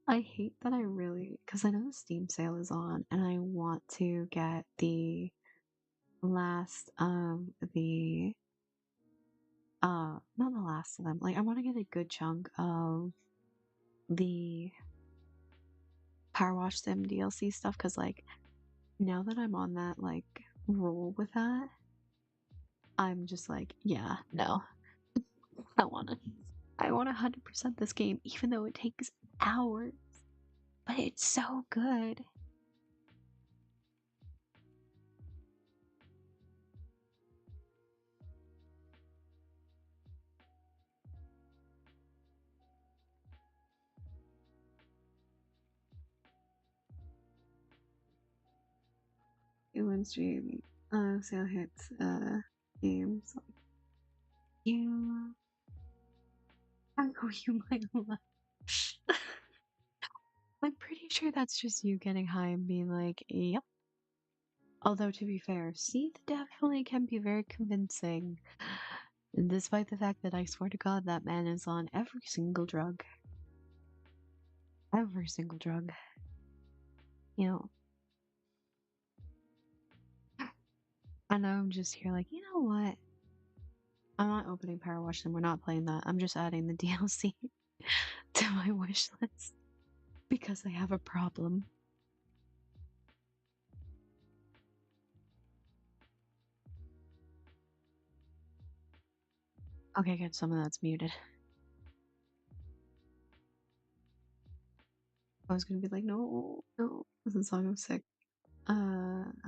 I hate that I really, because I know the Steam sale is on, and I want to get the last, not the last of them. Like I want to get a good chunk of the Power Wash Sim DLC stuff, because like now that I'm on that like roll with that, I'm just like, yeah, no, I want to. I want to 100% this game, even though it takes hours. But it's so good. It went stream. Sale hits games. Yeah. Oh, you might laugh. I'm pretty sure that's just you getting high and being like, yep. Although, to be fair, Seath definitely can be very convincing. Despite the fact that I swear to God that man is on every single drug. Every single drug. You know, I know I'm just here like, you know what? I'm not opening Power Wash and we're not playing that. I'm just adding the DLC to my wish list because I have a problem. Okay, good. Some of that's muted. I was gonna be like, no, no, this is Song of Sick.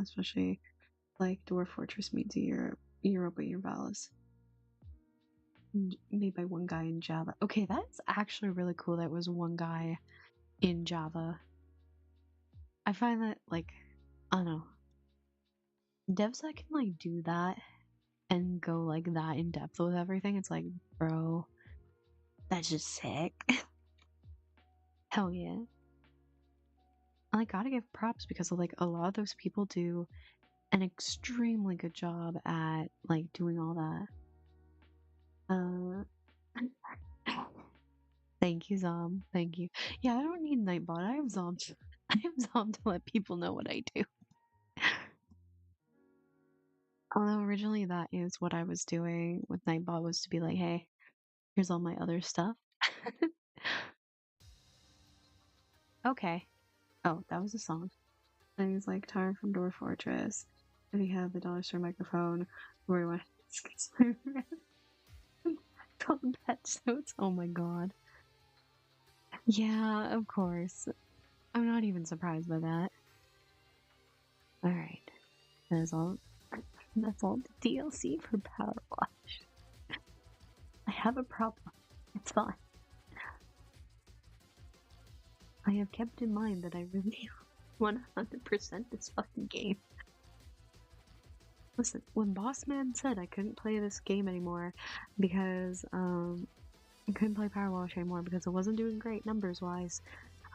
Especially like Dwarf Fortress meets Europa Universalis. Made by one guy in Java. Okay, that's actually really cool that it was one guy in Java. I find that, like, I don't know, devs that can, like, do that and go, like, that in depth with everything, it's like, bro, that's just sick. Hell yeah. And I gotta give props because, like, a lot of those people do an extremely good job at, like, doing all that. Thank you, Zom. Thank you. Yeah, I don't need Nightbot. I have Zom. I have Zom to let people know what I do. Although originally that is what I was doing with Nightbot was to be like, hey, here's all my other stuff. Okay. Oh, that was a song. And he's like, tired from Door Fortress. And he had the dollar store microphone where he went, told pet notes. Oh my god. Yeah, of course. I'm not even surprised by that. Alright. That's all the DLC for Power Wash. I have a problem. It's fine. I have kept in mind that I really 100% this fucking game. Listen, when Boss Man said I couldn't play this game anymore because I couldn't play Power Wash anymore because it wasn't doing great numbers wise,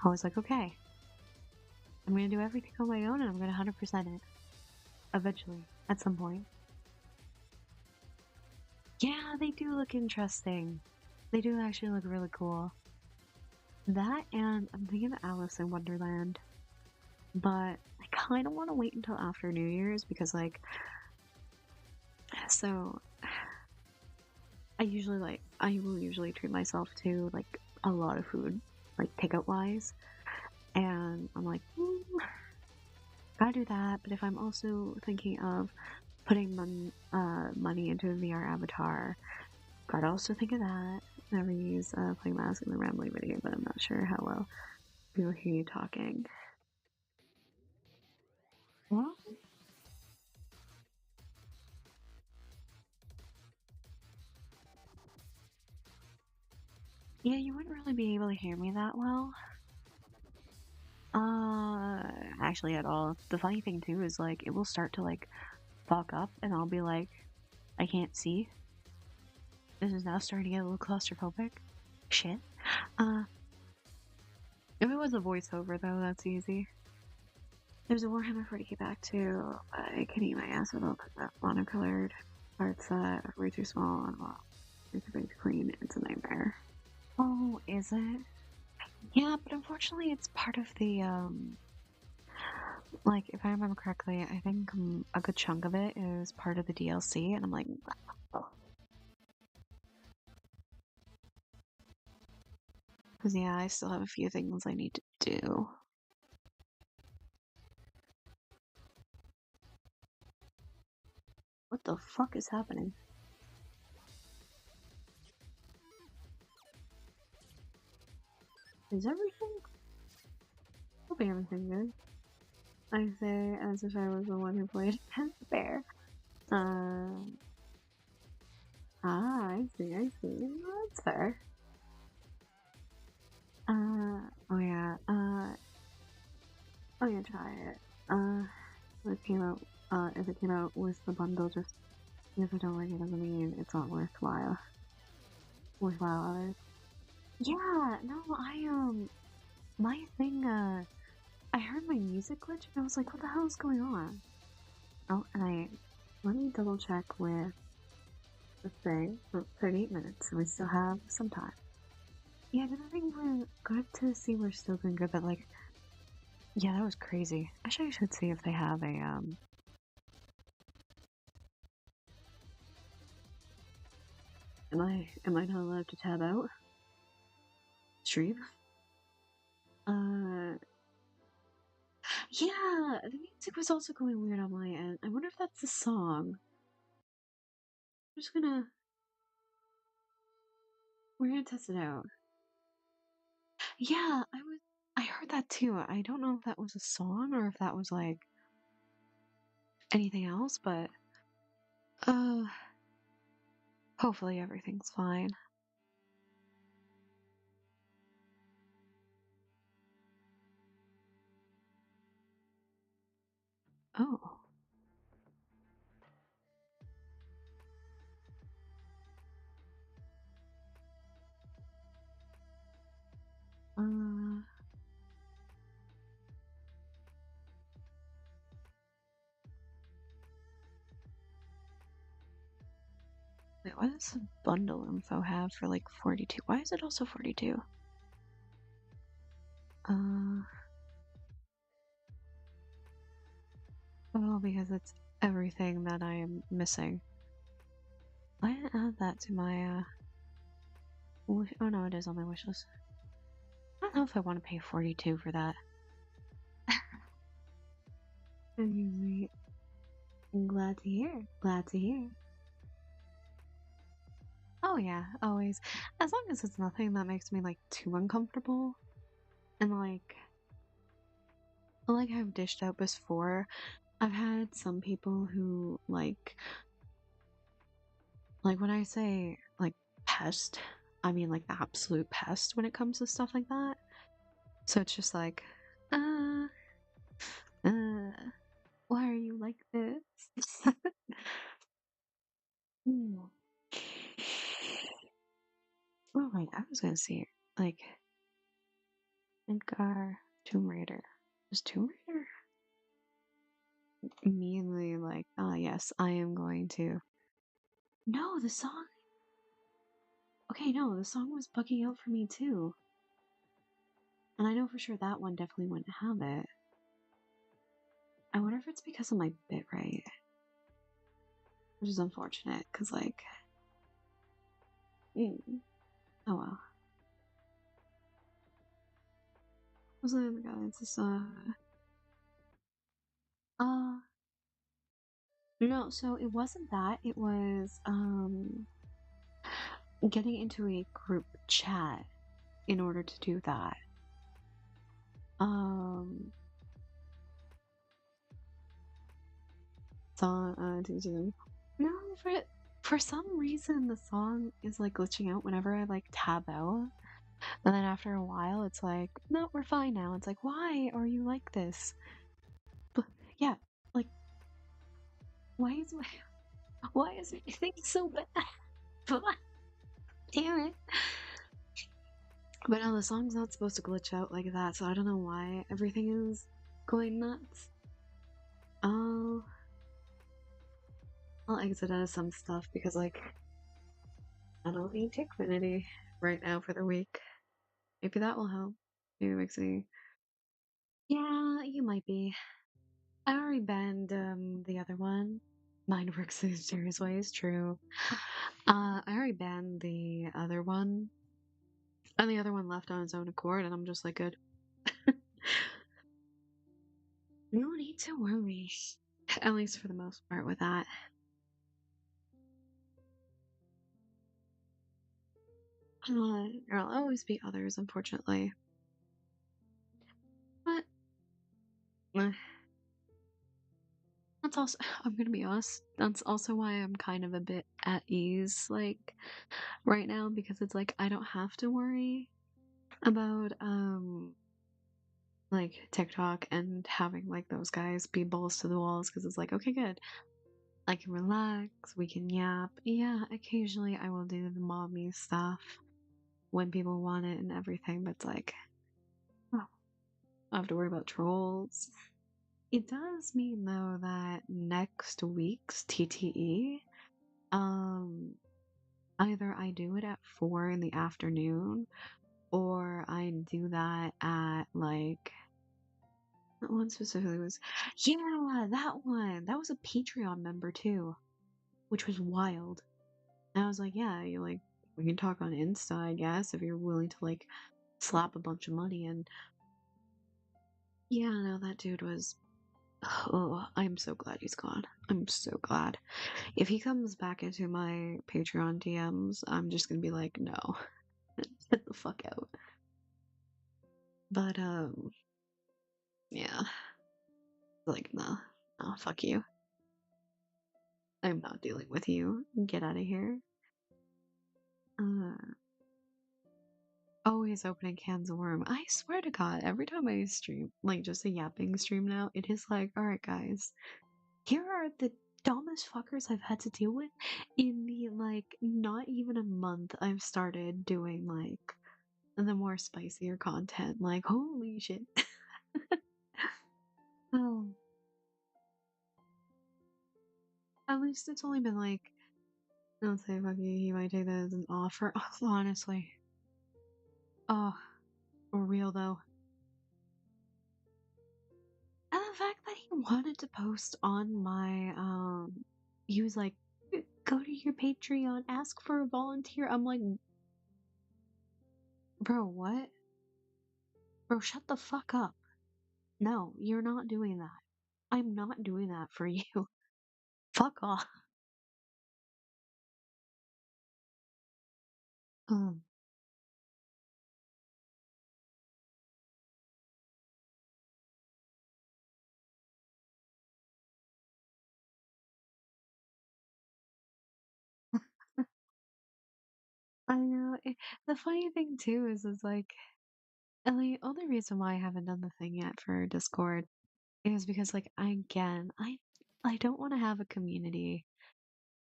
I was like, okay, I'm gonna do everything on my own and I'm gonna 100% it. Eventually, at some point. Yeah, they do look interesting. They do actually look really cool. That and I'm thinking of Alice in Wonderland. But I kind of want to wait until after New Year's because, like, so I will usually treat myself to, like, a lot of food, like, takeout wise. And I'm like, gotta do that. But if I'm also thinking of putting money into a VR avatar, gotta also think of that. Never use playing Mask in the Rambling video, but I'm not sure how well people hear you talking. Well, yeah, you wouldn't really be able to hear me that well. Actually at all. The funny thing too is like it will start to like fog up and I'll be like, I can't see. This is now starting to get a little claustrophobic. Shit. If it was a voiceover though, that's easy. There's a Warhammer 40k back too. I can eat my ass without that monocolored parts that are way too small and well, it's way too clean. It's a nightmare. Oh, is it? Yeah, but unfortunately it's part of the like, if I remember correctly, I think a good chunk of it is part of the DLC, and I'm like, oh. Because, yeah, I still have a few things I need to do. What the fuck is happening? Is everything? Hoping everything good. I say as if I was the one who played as the bear. I see. Well, that's fair. Oh yeah, I'm gonna try it. If it came out with the bundle, just if I don't like it doesn't mean it's not worthwhile. Worthwhile others. Yeah, no, my thing, I heard my music glitch and I was like, what the hell is going on? Oh, and let me double check with the thing. Oh, 38 minutes, so we still have some time. Yeah, but I think we're good to see we're still doing good, but like, yeah, that was crazy. Actually, I should see if they have a, am I not allowed to tab out? Stream? Uh, yeah, the music was also going weird on my end. I wonder if that's the song. I'm just gonna, we're gonna test it out. Yeah, I heard that too. I don't know if that was a song or if that was like anything else, but uh, hopefully everything's fine. Oh, uh, wait, what does the bundle info have for like 42? Why is it also 42? Uh, oh, because it's everything that I am missing. I didn't add that to my, wish. Oh no, it is on my wish list. I don't know if I want to pay 42 for that. I'm glad to hear. Glad to hear. Oh yeah, always. As long as it's nothing that makes me like too uncomfortable. And like I've dished out before, I've had some people who like when I say like pest, I mean like the absolute pest when it comes to stuff like that. So it's just like, uh, uh, why are you like this? Hmm. Oh wait, I was gonna see like Edgar Tomb Raider. Is Tomb Raider immediately like, ah yes, I am going to. No, the song. Okay, no, the song was bugging out for me too. And I know for sure that one definitely wouldn't have it. I wonder if it's because of my bitrate, which is unfortunate, because, like, mm, oh well. Was I the guy? It's just, uh, no, so it wasn't that. It was, getting into a group chat in order to do that. Um, song, no, for some reason the song is like glitching out whenever I like tab out. And then after a while, it's like, no, we're fine now. It's like, why are you like this? But yeah, like, why is my, why is everything so bad? Damn it. But no, the song's not supposed to glitch out like that, so I don't know why everything is going nuts. Oh, I'll exit out of some stuff because, like, I don't need Tickfinity right now for the week. Maybe that will help. Maybe it makes me. Yeah, you might be. I already banned the other one. Mine works in serious ways, true. I already banned the other one. And the other one left on its own accord, and I'm just like, good. No need to worry. At least for the most part with that. There'll always be others, unfortunately. But eh, that's also, I'm gonna be honest, that's also why I'm kind of a bit at ease, like, right now, because it's like, I don't have to worry about, like, TikTok and having, like, those guys be balls to the walls, because it's like, okay, good. I can relax, we can yap. Yeah, occasionally I will do the mommy stuff when people want it and everything, but it's like, oh, I have to worry about trolls. It does mean though that next week's TTE, um, either I do it at 4 in the afternoon or I do that at like that one specifically was yeah, that one. That was a Patreon member too, which was wild. And I was like, yeah, you like we can talk on Insta, I guess, if you're willing to like slap a bunch of money in. Yeah, no, that dude was oh, I'm so glad he's gone. I'm so glad. If he comes back into my Patreon DMs, I'm just gonna be like, no, get the fuck out. But yeah, like nah, nah, fuck you. I'm not dealing with you. Get out of here. Uh, always opening cans of worm. I swear to God, every time I stream, like just a yapping stream now, it is like, all right, guys, here are the dumbest fuckers I've had to deal with in the like not even a month I've started doing like the more spicier content. Like, holy shit. Oh, at least it's only been like, don't say fuck you, he might take that as an offer. Oh, honestly. Oh, for real though. And the fact that he wanted to post on my, he was like, go to your Patreon, ask for a volunteer. I'm like, bro, what? Bro, shut the fuck up. No, you're not doing that. I'm not doing that for you. Fuck off. Um, I know. The funny thing too is like, and the only reason why I haven't done the thing yet for Discord is because like again, I don't want to have a community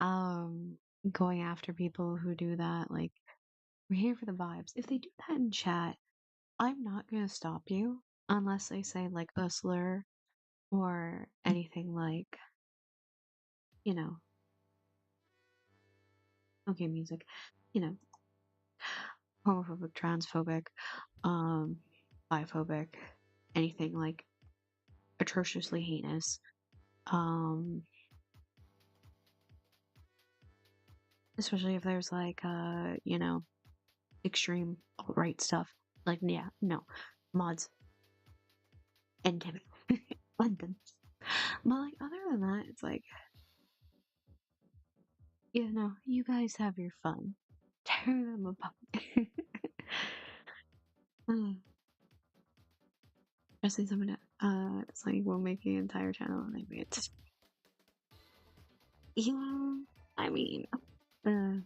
um going after people who do that. Like we're here for the vibes. If they do that in chat, I'm not gonna stop you unless they say like a slur or anything like, you know, okay, music, you know, homophobic, transphobic, um, biphobic, anything like atrociously heinous. Um, especially if there's like you know, extreme alt-right stuff. Like, yeah, no. Mods and Timmy. London. But like other than that, it's like, you know, you guys have your fun. Tear them apart. Especially someone it's like we'll make the entire channel and maybe it's you know, I mean I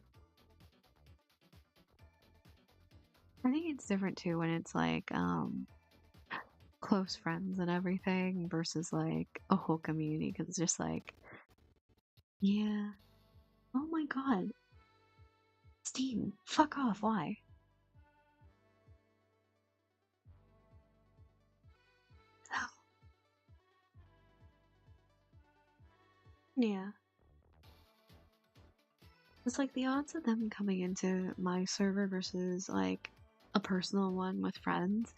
think it's different too when it's like close friends and everything versus like a whole community because it's just like yeah, oh my god, Steam, fuck off, why? Yeah, it's like the odds of them coming into my server versus like a personal one with friends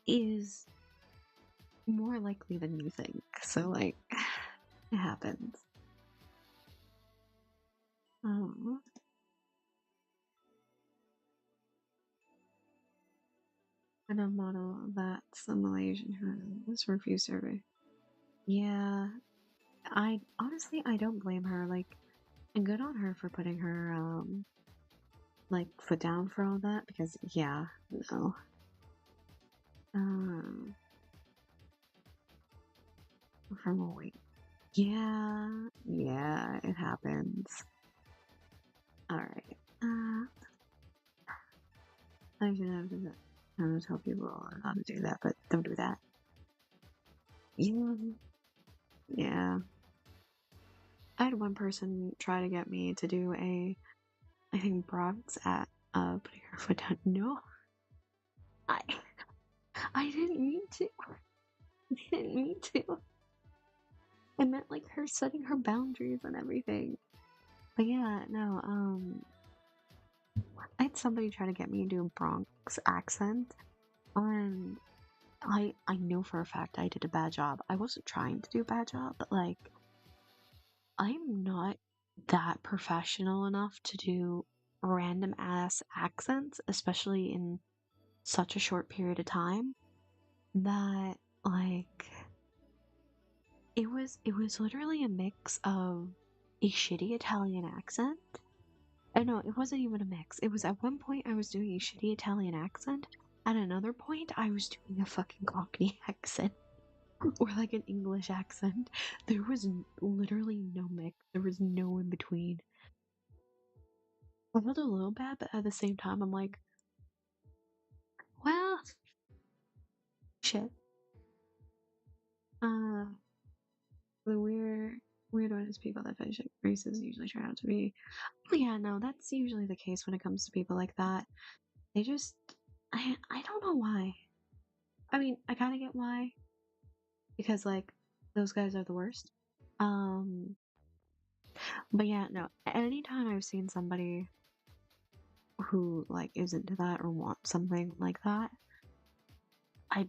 is more likely than you think. So like it happens. Um, and a model that's a Malaysian who was refused survey. Yeah, I honestly I don't blame her. Like, and good on her for putting her like foot down for all that because yeah, no. Um, from a week. Yeah, yeah, it happens. All right. I should have to. I'm gonna tell people how to do that, but don't do that. Yeah, yeah. I had one person try to get me to do a, I think Bronx at putting her foot down. No, I I didn't mean to. I didn't mean to. I meant like her setting her boundaries and everything. But yeah, no, I had somebody try to get me into a Bronx accent, and I know for a fact I did a bad job. I wasn't trying to do a bad job, but like I'm not that professional enough to do random ass accents, especially in such a short period of time, that like it was literally a mix of a shitty Italian accent. Oh no, it wasn't even a mix. It was at one point I was doing a shitty Italian accent. At another point I was doing a fucking Cockney accent. Or like an English accent. There was literally no mix. There was no in between. I felt a little bad, but at the same time I'm like, well, shit. Uh, the weird honest people that fetish races usually turn out to be. Oh yeah, no, that's usually the case when it comes to people like that. They just, I don't know why. I mean, I kind of get why, because like those guys are the worst. Um, but yeah, no. Anytime I've seen somebody who like is into that or wants something like that, I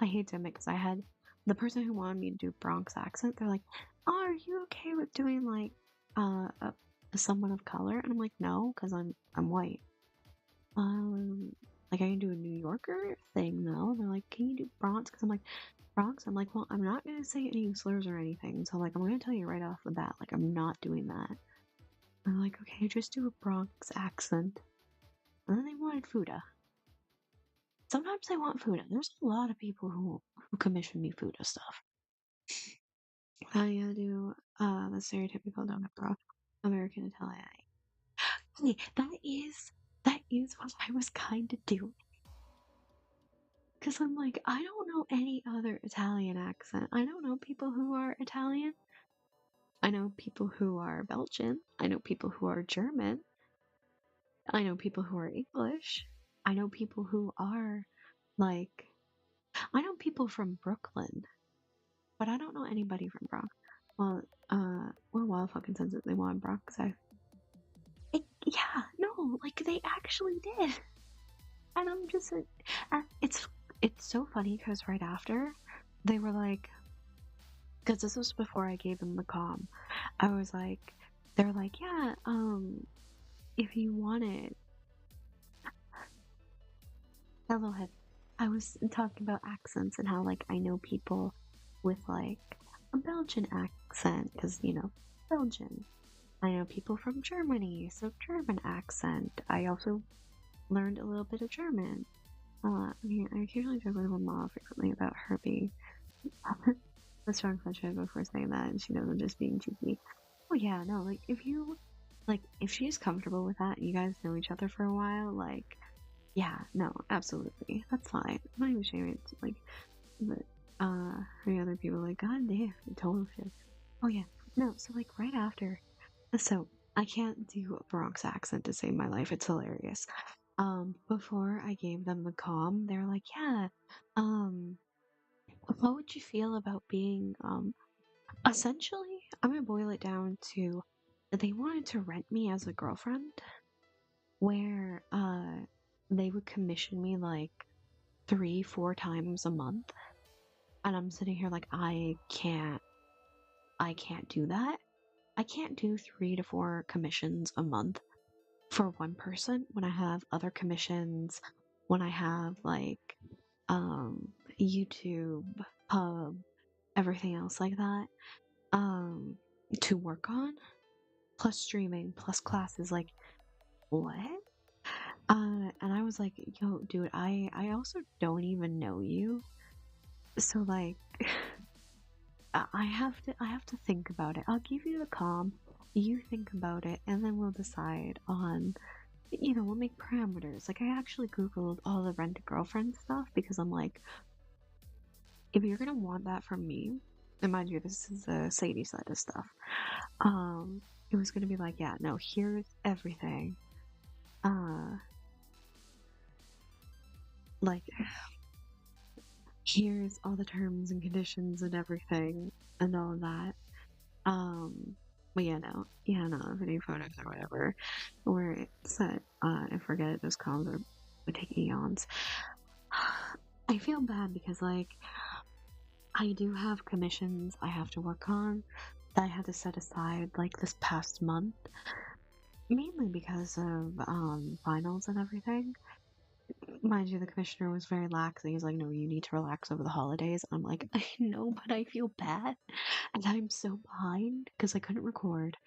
I hate to admit because I had the person who wanted me to do Bronx accent. They're like, "Oh, are you okay with doing like someone of color?" And I'm like, "No, because I'm white." Like I can do a New Yorker thing though. They're like, "Can you do Bronx?" Because I'm like, Bronx. I'm like, "Well, I'm not gonna say any slurs or anything." So like, I'm gonna tell you right off the bat, like, I'm not doing that. And I'm like, "Okay, just do a Bronx accent." And then they wanted Fuda. Sometimes they want Fuda. There's a lot of people who commission me Fuda stuff. I do the stereotypical donut bra, American Italian. Hey, that is what I was kind of doing. Cause I'm like, I don't know any other Italian accent. I don't know people who are Italian. I know people who are Belgian. I know people who are German. I know people who are English. I know people who are like, I know people from Brooklyn, but I don't know anybody from Bronx. Well, fucking since they want Bronx, yeah, no, like they actually did, and I'm just like, it's so funny because right after they were like, because this was before I gave them the calm, I was like, they're like, yeah, if you wanted, hello, head. I was talking about accents and how like I know people with like a Belgian accent because Belgian. I know people from Germany, so German accent. I also learned a little bit of German. I mean, I occasionally joke with my mom frequently about her being a strong friendship before saying that, and she knows I'm just being cheeky. Oh yeah, no, like, if she's comfortable with that, and you guys know each other for a while, like, yeah, no, absolutely, that's fine. I'm not even shaming it, like, but, the other people, like, god damn, total shit. Oh yeah, no, so, like, right after, so, I can't do a Bronx accent to save my life, it's hilarious. Before I gave them the calm, they're like, yeah, um, what would you feel about being, essentially, I'm gonna boil it down to they wanted to rent me as a girlfriend, where, they would commission me like 3, 4 times a month, and I'm sitting here like, I can't do that. I can't do 3 to 4 commissions a month for one person when I have other commissions, when I have like YouTube, Hub, everything else like that to work on, plus streaming, plus classes. Like, what? And I was like, yo, dude, I also don't even know you, so like, I have to think about it. I'll give you the calm, you think about it, and then we'll decide on, we'll make parameters. Like, I actually Googled all the rent a girlfriend stuff because I'm like, if you're gonna want that from me, and mind you, this is the Sadie side of stuff. It was gonna be like, yeah, no, here's everything. uh, like, here's all the terms and conditions and everything and all of that. But yeah, no, video photos or whatever, where it said, I forget it, those comms are taking eons. I feel bad because, like, I do have commissions I have to work on that I had to set aside, like, this past month, mainly because of, finals and everything. Mind you, the commissioner was very lax, and he's like, no, you need to relax over the holidays. I'm like, I know, but I feel bad, and I'm so behind because I couldn't record,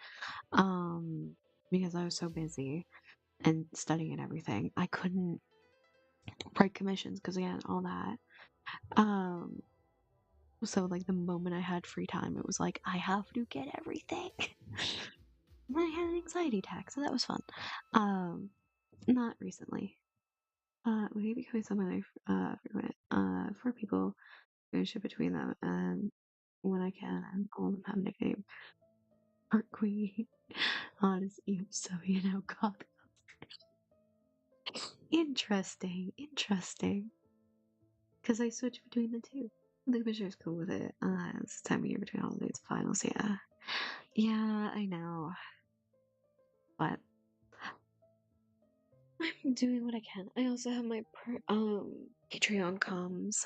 um, because I was so busy and studying and everything. I couldn't write commissions because, again, all that. Um, so, like, the moment I had free time, it was like, I have to get everything. And then I had an anxiety attack, so that was fun. Not recently. Maybe becoming someone I frequent, for people, relationship between them, and when I can, all of them have a nickname. Art Queen. Honestly, so God. Interesting, interesting. Because I switch between the two. The commissioner's cool with it. It's time of year between holidays and finals, yeah. Yeah, I know. But I'm doing what I can. I also have my Patreon comms.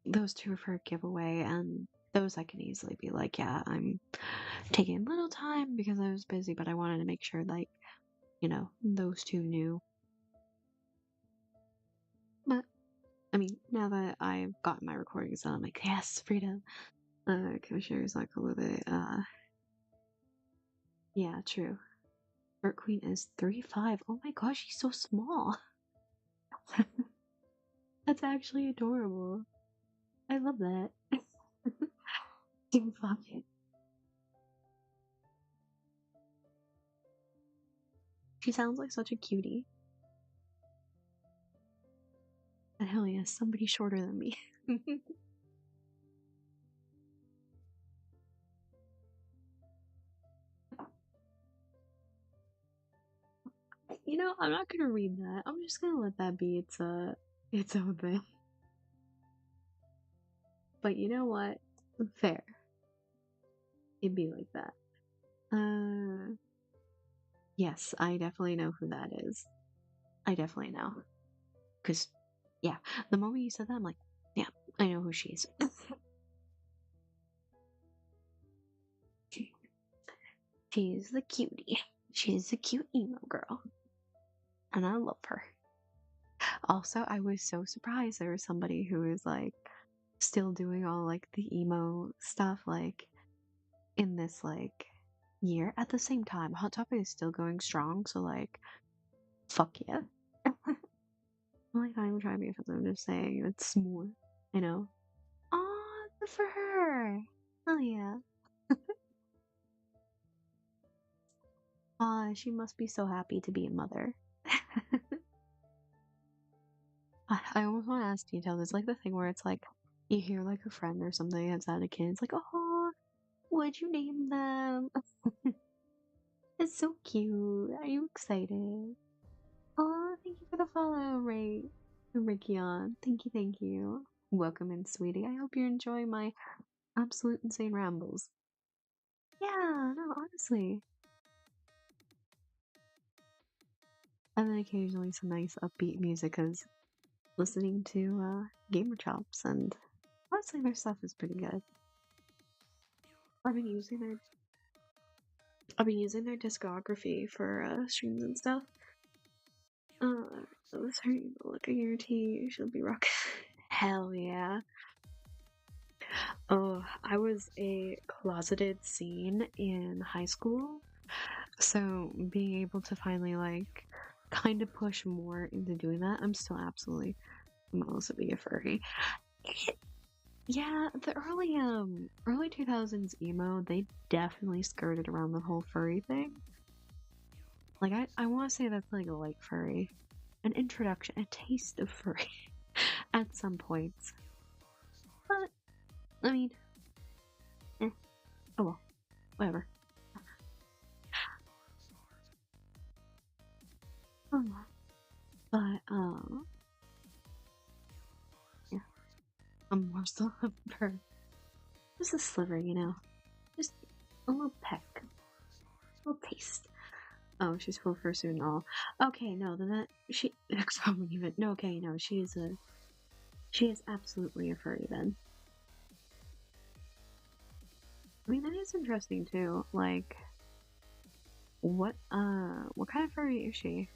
Those two are for a giveaway, and those I can easily be like, yeah, I'm taking a little time because I was busy, but I wanted to make sure, like, those two knew. But I mean, now that I've gotten my recordings done, I'm like, yes, freedom. Commissioner's not cool with it. Yeah, true. Art Queen is 3'5". Oh my gosh, she's so small. That's actually adorable. I love that. Dude, fuck it. She sounds like such a cutie. And hell yes, somebody shorter than me. I'm not gonna read that. I'm just gonna let that be its own thing. But you know what? Fair. It'd be like that. Yes, I definitely know who that is. I definitely know. Cause yeah, the moment you said that, I'm like, yeah, I know who she is. She's the cutie. She's the cute emo girl. And I love her. Also, I was so surprised there was somebody who is like still doing all like the emo stuff like in this like year. At the same time, Hot Topic is still going strong, so like fuck yeah. I'm like not even trying to be offensive, I'm just saying it's more, you know. Aw, good for her. Oh yeah. She must be so happy to be a mother. I almost want to ask details. It's like the thing where it's like you hear like a friend or something has had a kid. It's like, oh, what'd you name them? It's so cute. Are you excited? Oh, thank you for the follow, Ray. Ricky on. Thank you, thank you. Welcome in, sweetie. I hope you're enjoying my absolute insane rambles. Yeah, no, honestly. And then occasionally some nice upbeat music because listening to Gamer Chops, and honestly their stuff is pretty good. I've been using their I've been using their discography for streams and stuff. So this her look, I guarantee she'll be rocking. Hell yeah. Oh, I was a closeted scene in high school. So being able to finally like kind of push more into doing that, I'm still absolutely I'm also be a furry. Yeah, the early 2000s emo, they definitely skirted around the whole furry thing. Like I want to say that's like a light furry, an introduction, a taste of furry at some points. But I mean, oh well, whatever. morsel of her. Just a sliver, you know. Just a little peck. A little taste. Oh, she's full fursuit and all. Okay, no, then that she even no. Okay, no, she is absolutely a furry then. I mean, that is interesting too. Like, what kind of furry is she?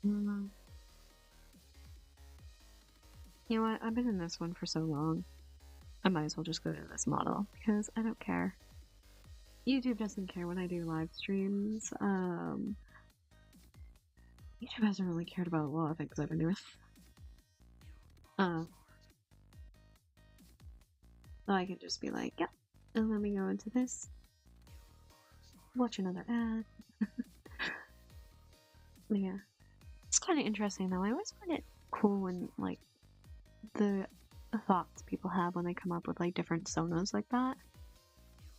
Mm, you know what? I've been in this one for so long. I might as well just go to this model because I don't care. YouTube doesn't care when I do live streams. YouTube hasn't really cared about a lot of things I've been doing. So I can just be like, yep, and let me go into this. Watch another ad. Yeah. It's kind of interesting though. I always find it cool when, like, the thoughts people have when they come up with, like, different sonas like that.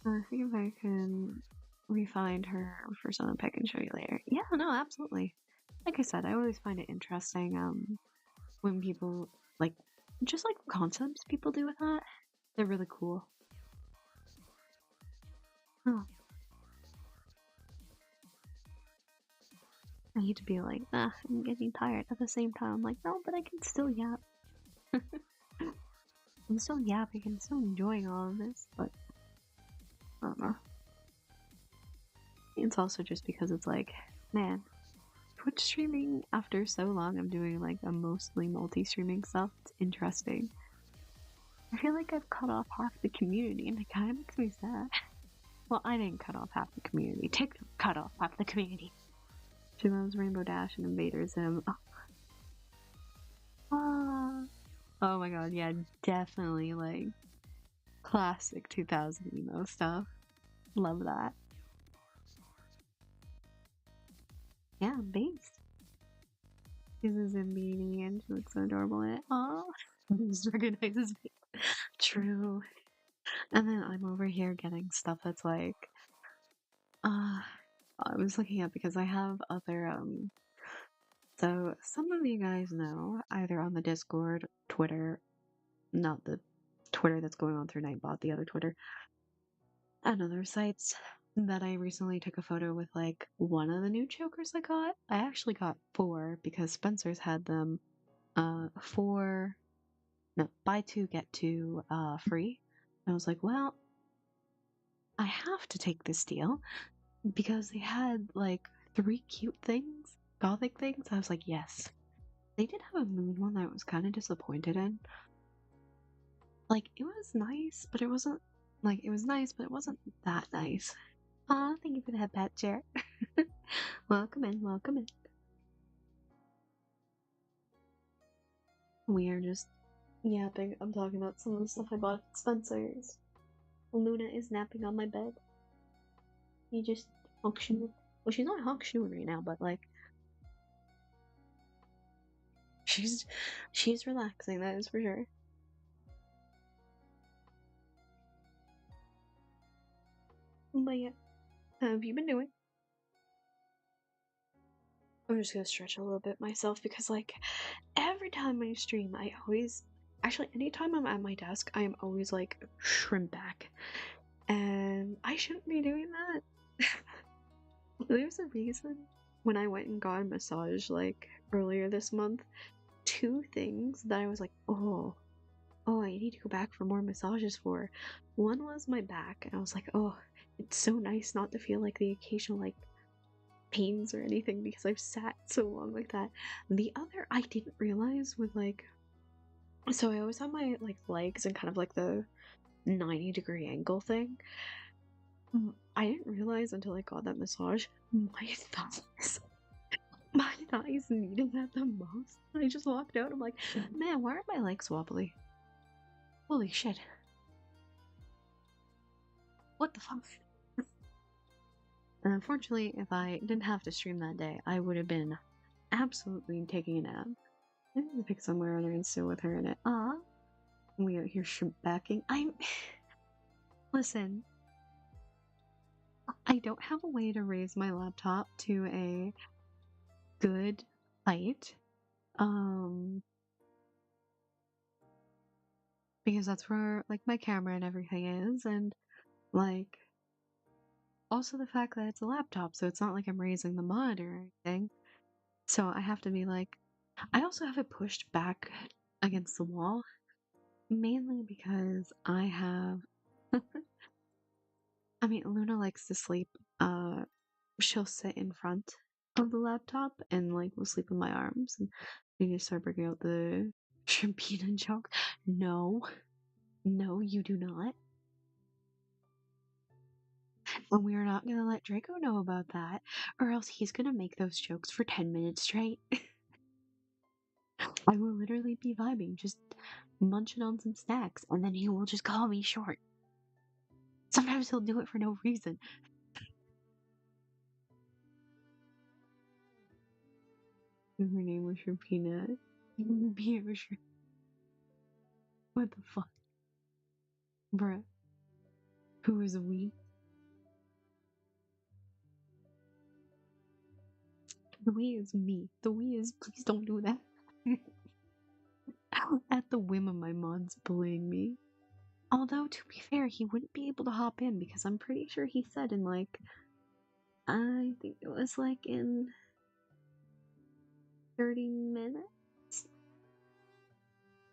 I think if I can re-find her for some pick and show you later. Yeah, no, absolutely. Like I said, I always find it interesting, when people, like, just like concepts people do with that. They're really cool. Oh, I hate to be like, I'm getting tired. At the same time, I'm like, no, but I can still yap. I'm still yapping. I'm still enjoying all of this, but I don't know. It's also just because it's like, man, Twitch streaming after so long of doing like a mostly multi-streaming stuff, it's interesting. I feel like I've cut off half the community and it kind of makes me sad. Well, I didn't cut off half the community. TikTok cut off half the community. She loves Rainbow Dash and Invader Zim. Oh my god, yeah, definitely like classic 2000 emo stuff. Love that. Yeah, based. This is a beanie and she looks so adorable in it. Aw. Just recognizes me. True. And then I'm over here getting stuff that's like, I was looking up because I have other, so some of you guys know, either on the Discord, Twitter, not the Twitter that's going on through Nightbot, the other Twitter, and other sites, that I recently took a photo with like one of the new chokers I got. I actually got 4 because Spencer's had them, 4, no, buy 2, get 2, free. And I was like, well, I have to take this deal because they had like 3 cute things, gothic things. I was like, yes. They did have a moon one that I was kind of disappointed in. Like, it was nice, but it wasn't, like, it was nice, but it wasn't that nice. Aw, thank you for the headpat chair. Welcome in, welcome in. We are just yapping. I'm talking about some of the stuff I bought at Spencer's. Luna is napping on my bed. You just honk-shooing. Well, she's not honk-shooing right now, but, like, she's relaxing, that is for sure. But yeah, how have you been doing? I'm just gonna stretch a little bit myself because, like, every time I stream, I always, actually, anytime I'm at my desk, I am always like shrimp back, and I shouldn't be doing that. There's a reason when I went and got a massage like earlier this month, 2 things that I was like, oh, I need to go back for more massages for. One was my back, and I was like, oh, it's so nice not to feel like the occasional like pains or anything because I've sat so long like that. The other I didn't realize was like, so I always have my like legs in kind of like the 90-degree angle thing. I didn't realize until I got that massage my thighs needed that the most. I just walked out. I'm like, man, why are my legs wobbly? Holy shit! What the fuck? And unfortunately, if I didn't have to stream that day, I would have been absolutely taking a nap. I need to pick somewhere on her Insta with her in it. We out here shrimp backing. Listen, I don't have a way to raise my laptop to a good height. Um, because that's where like my camera and everything is, and like also the fact that it's a laptop, so it's not like I'm raising the monitor or anything. So I have to be like, I also have it pushed back against the wall, mainly because I have, I mean, Luna likes to sleep. She'll sit in front of the laptop and like will sleep in my arms. And we just start breaking out the Shrimpina joke. No, no, you do not. And we are not gonna let Draco know about that, or else he's gonna make those jokes for 10 minutes straight. I will literally be vibing, just munching on some snacks, and then he will just call me short. Sometimes he'll do it for no reason. Her name was Shrimpina. What the fuck? Bruh. Who is we? The we is me. The we is please don't do that. At the whim of my mods bullying me. Although, to be fair, he wouldn't be able to hop in because I'm pretty sure he said in like, I think it was like in 30 minutes?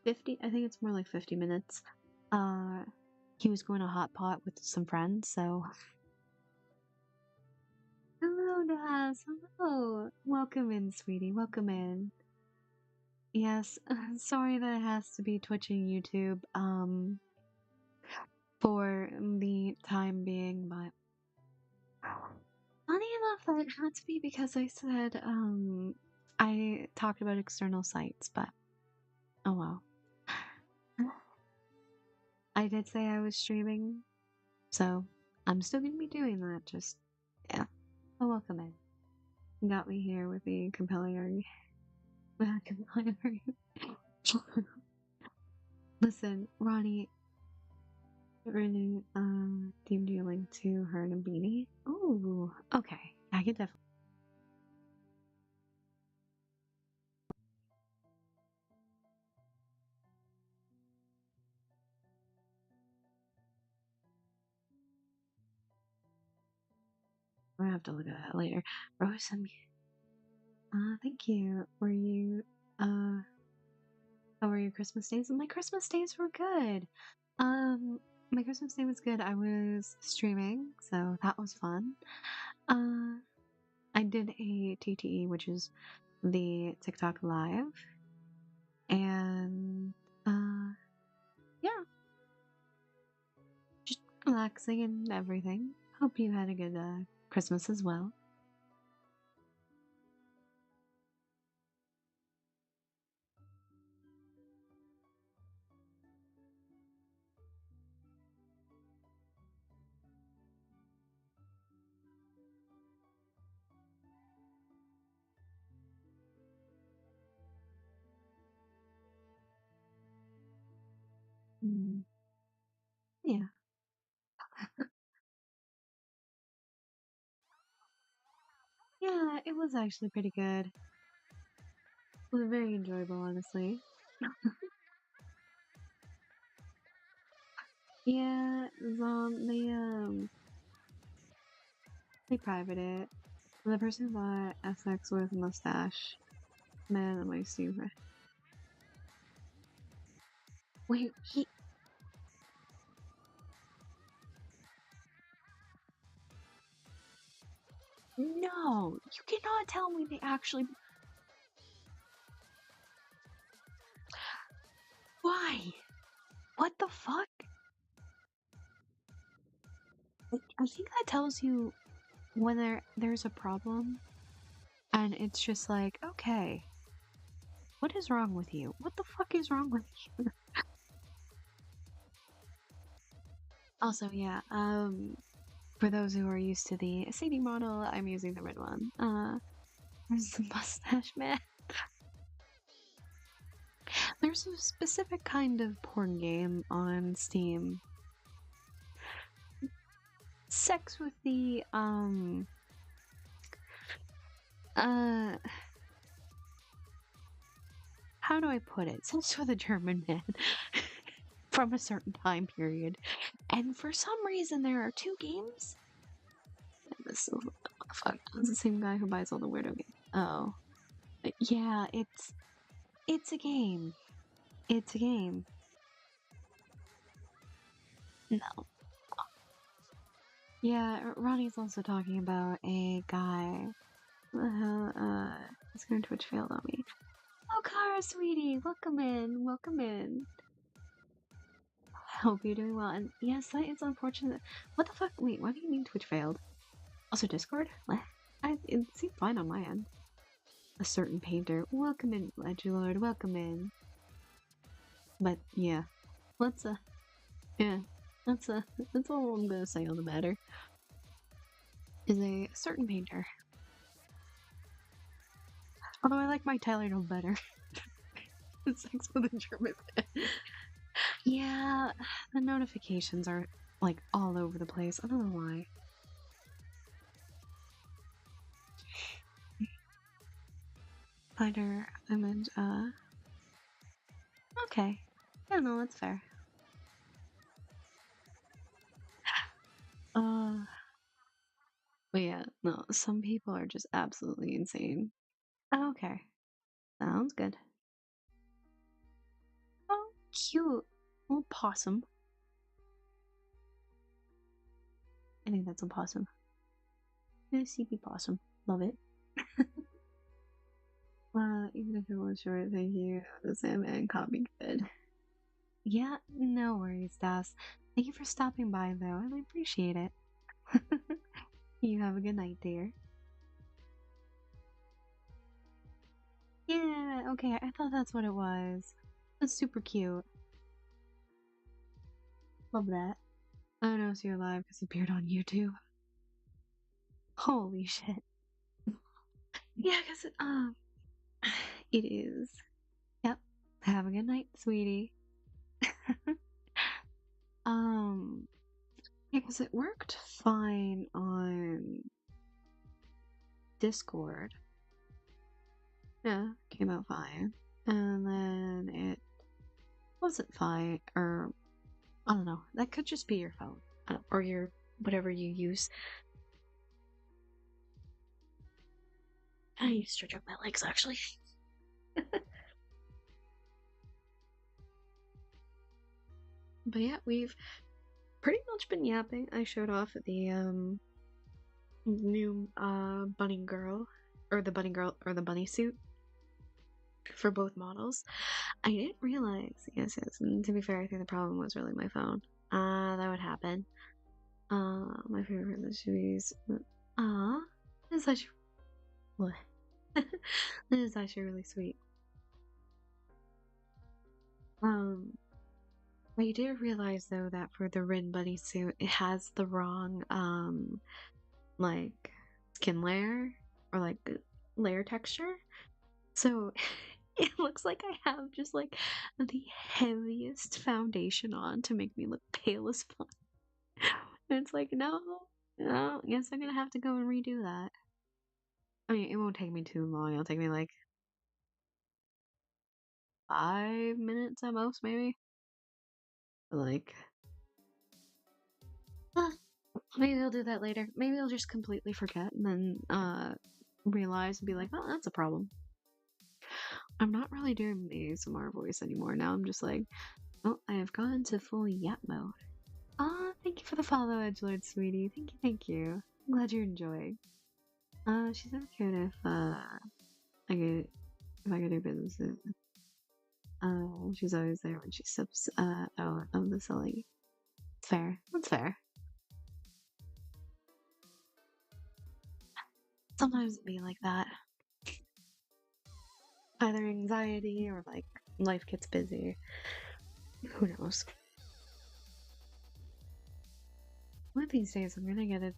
50? I think it's more like 50 minutes. He was going to hot pot with some friends, so. Hello, Daz. Hello. Welcome in, sweetie. Welcome in. Yes, sorry that it has to be Twitch and YouTube, for the time being, but funny enough that it had to be because I said, I talked about external sites, but oh well. I did say I was streaming, so I'm still gonna be doing that, just, yeah. Oh, welcome in. You got me here with the compelling argument. Compelling argument. Listen, Ronnie, really, deemed you link to her and Beanie? Ooh, okay. I could definitely. I'll have to look at that later. Rose, thank you. Were you, how were your Christmas days? My Christmas days were good. My Christmas day was good. I was streaming, so that was fun. I did a TTE, which is the TikTok Live, and yeah, just relaxing and everything. Hope you had a good Christmas as well. Mm, yeah, yeah, it was actually pretty good. It was very enjoyable, honestly. Yeah, they private it. The person bought SX with mustache. Man, that might stupid. Wait, no, you cannot tell me they actually. Why? What the fuck? I think that tells you when there's a problem, and it's just like, okay, what is wrong with you? What the fuck is wrong with you? Also, yeah, for those who are used to the CD model, I'm using the red one. There's the mustache man. There's a specific kind of porn game on Steam. Sex with the, uh, how do I put it? Since with a German man from a certain time period. And for some reason, there are two games. This is, fuck, it's the same guy who buys all the weirdo games. Oh. Yeah, it's a game. It's a game. No. Yeah, Ronnie's also talking about a guy. His current Twitch failed on me. Oh, Kara, sweetie, welcome in, welcome in. Hope you're doing well. And yes, that is unfortunate. What the fuck? Wait, what do you mean Twitch failed? Also, Discord? What? It seemed fine on my end. A certain painter. Welcome in, Edgelord, welcome in. But yeah, let's yeah, that's all I'm gonna say on the matter. Is a certain painter. Although I like my Tyler no better. Sex with a German man. Yeah, the notifications are like all over the place. I don't know why. Finder image, okay. Yeah, no, that's fair. But yeah, no, some people are just absolutely insane. Oh, okay. Sounds good. Oh, cute. Oh, possum. I think that's a possum. Yeah, CP possum. Love it. Even if it was short, thank you. The Sandman copy good. Yeah, no worries, Das. Thank you for stopping by, though. I really appreciate it. You have a good night, dear. Yeah, okay, I thought that's what it was. That's super cute. Love that. I know, so you're live because he appeared on YouTube. Holy shit. Yeah, because it is. Yep. Have a good night, sweetie. Yeah, because it worked fine on Discord. Yeah, came out fine. And then it wasn't fine, or I don't know. That could just be your phone or your whatever you use. I need to stretch out my legs actually. But yeah, we've pretty much been yapping. I showed off the new bunny girl or the bunny suit for both models. I didn't realize, yes, and to be fair, I think the problem was really my phone. That would happen. My favorite of the series. This is actually what? This is actually really sweet. I did realize though that for the Rin bunny suit, it has the wrong like skin layer or like layer texture. So it looks like I have just like the heaviest foundation on to make me look pale as fuck. And it's like, no, guess I'm gonna have to go and redo that. I mean, it won't take me too long. It'll take me like 5 minutes at most, maybe. Like, maybe I'll do that later. Maybe I'll just completely forget and then realize and be like, oh, that's a problem. I'm not really doing the ASMR voice anymore. Now I'm just like, oh, I have gone to full yap mode. Thank you for the follow, Edgelord, sweetie. Thank you, thank you. I'm glad you're enjoying. She's never cared if I could do business. She's always there when she sips out of the silly. It's fair. That's fair. Sometimes it be like that. Either anxiety or like life gets busy. Who knows? One of these days I'm gonna get it.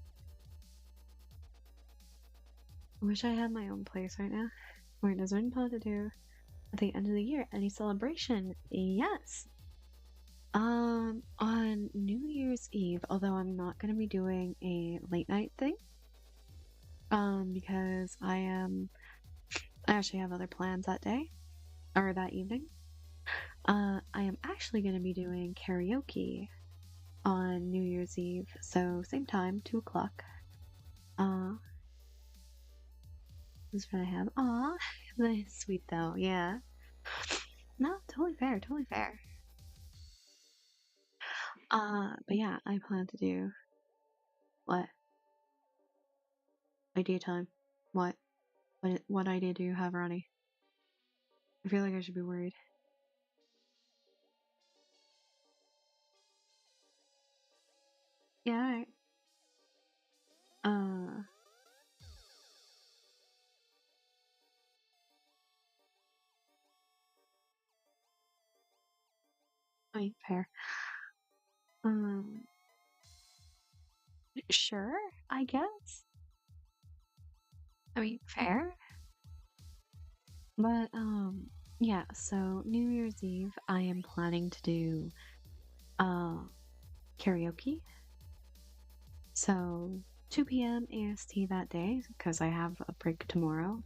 I wish I had my own place right now. Wait, does Rin to do at the end of the year? Any celebration? Yes. On New Year's Eve, although I'm not gonna be doing a late night thing. Because I actually have other plans that day. or that evening. I am actually going to be doing karaoke on New Year's Eve, so same time, 2 o'clock. Uh, that's what I have. Aw, that's sweet though. Yeah. No, totally fair, totally fair. But yeah, I plan to do what idea time? What? What idea do you have, Ronnie? I feel like I should be worried. Yeah, alright. Uh, I mean, fair. Um, sure, I guess. I mean, fair. But, yeah, so New Year's Eve, I am planning to do, uh, karaoke. So, 2 p.m. AST that day, because I have a break tomorrow,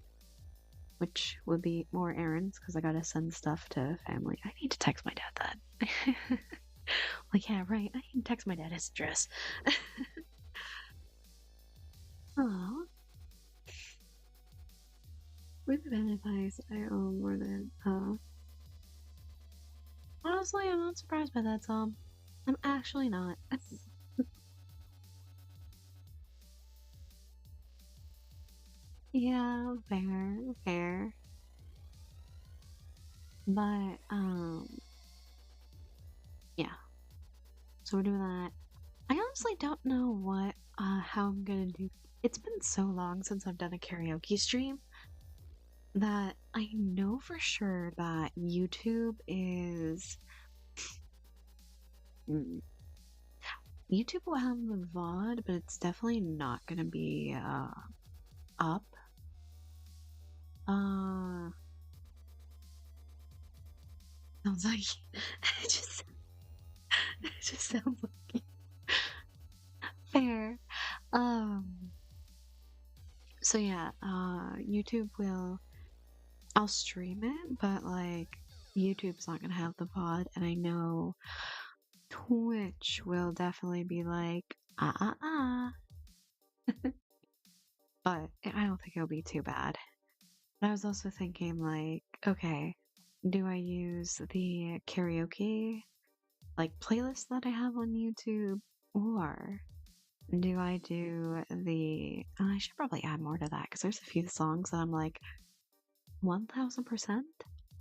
which would be more errands, because I gotta send stuff to family. I need to text my dad that. Like, yeah, right, I need to text my dad his address. Aw, we've been advised I own more than, honestly, I'm not surprised by that, Tom. I'm actually not. Yeah, fair, fair. But, yeah. So we're doing that. I honestly don't know how I'm gonna do. It's been so long since I've done a karaoke stream that I know for sure that mm, YouTube will have the VOD, but it's definitely not gonna be, up. Uh, sounds like, it just, it just sounds like fair. Um, so yeah, YouTube will, I'll stream it, but like YouTube's not gonna have the VOD, and I know Twitch will definitely be like, but I don't think it'll be too bad. But I was also thinking, like, okay, do I use the karaoke, like, playlist that I have on YouTube, or do I do I should probably add more to that because there's a few songs that I'm like, 1000%,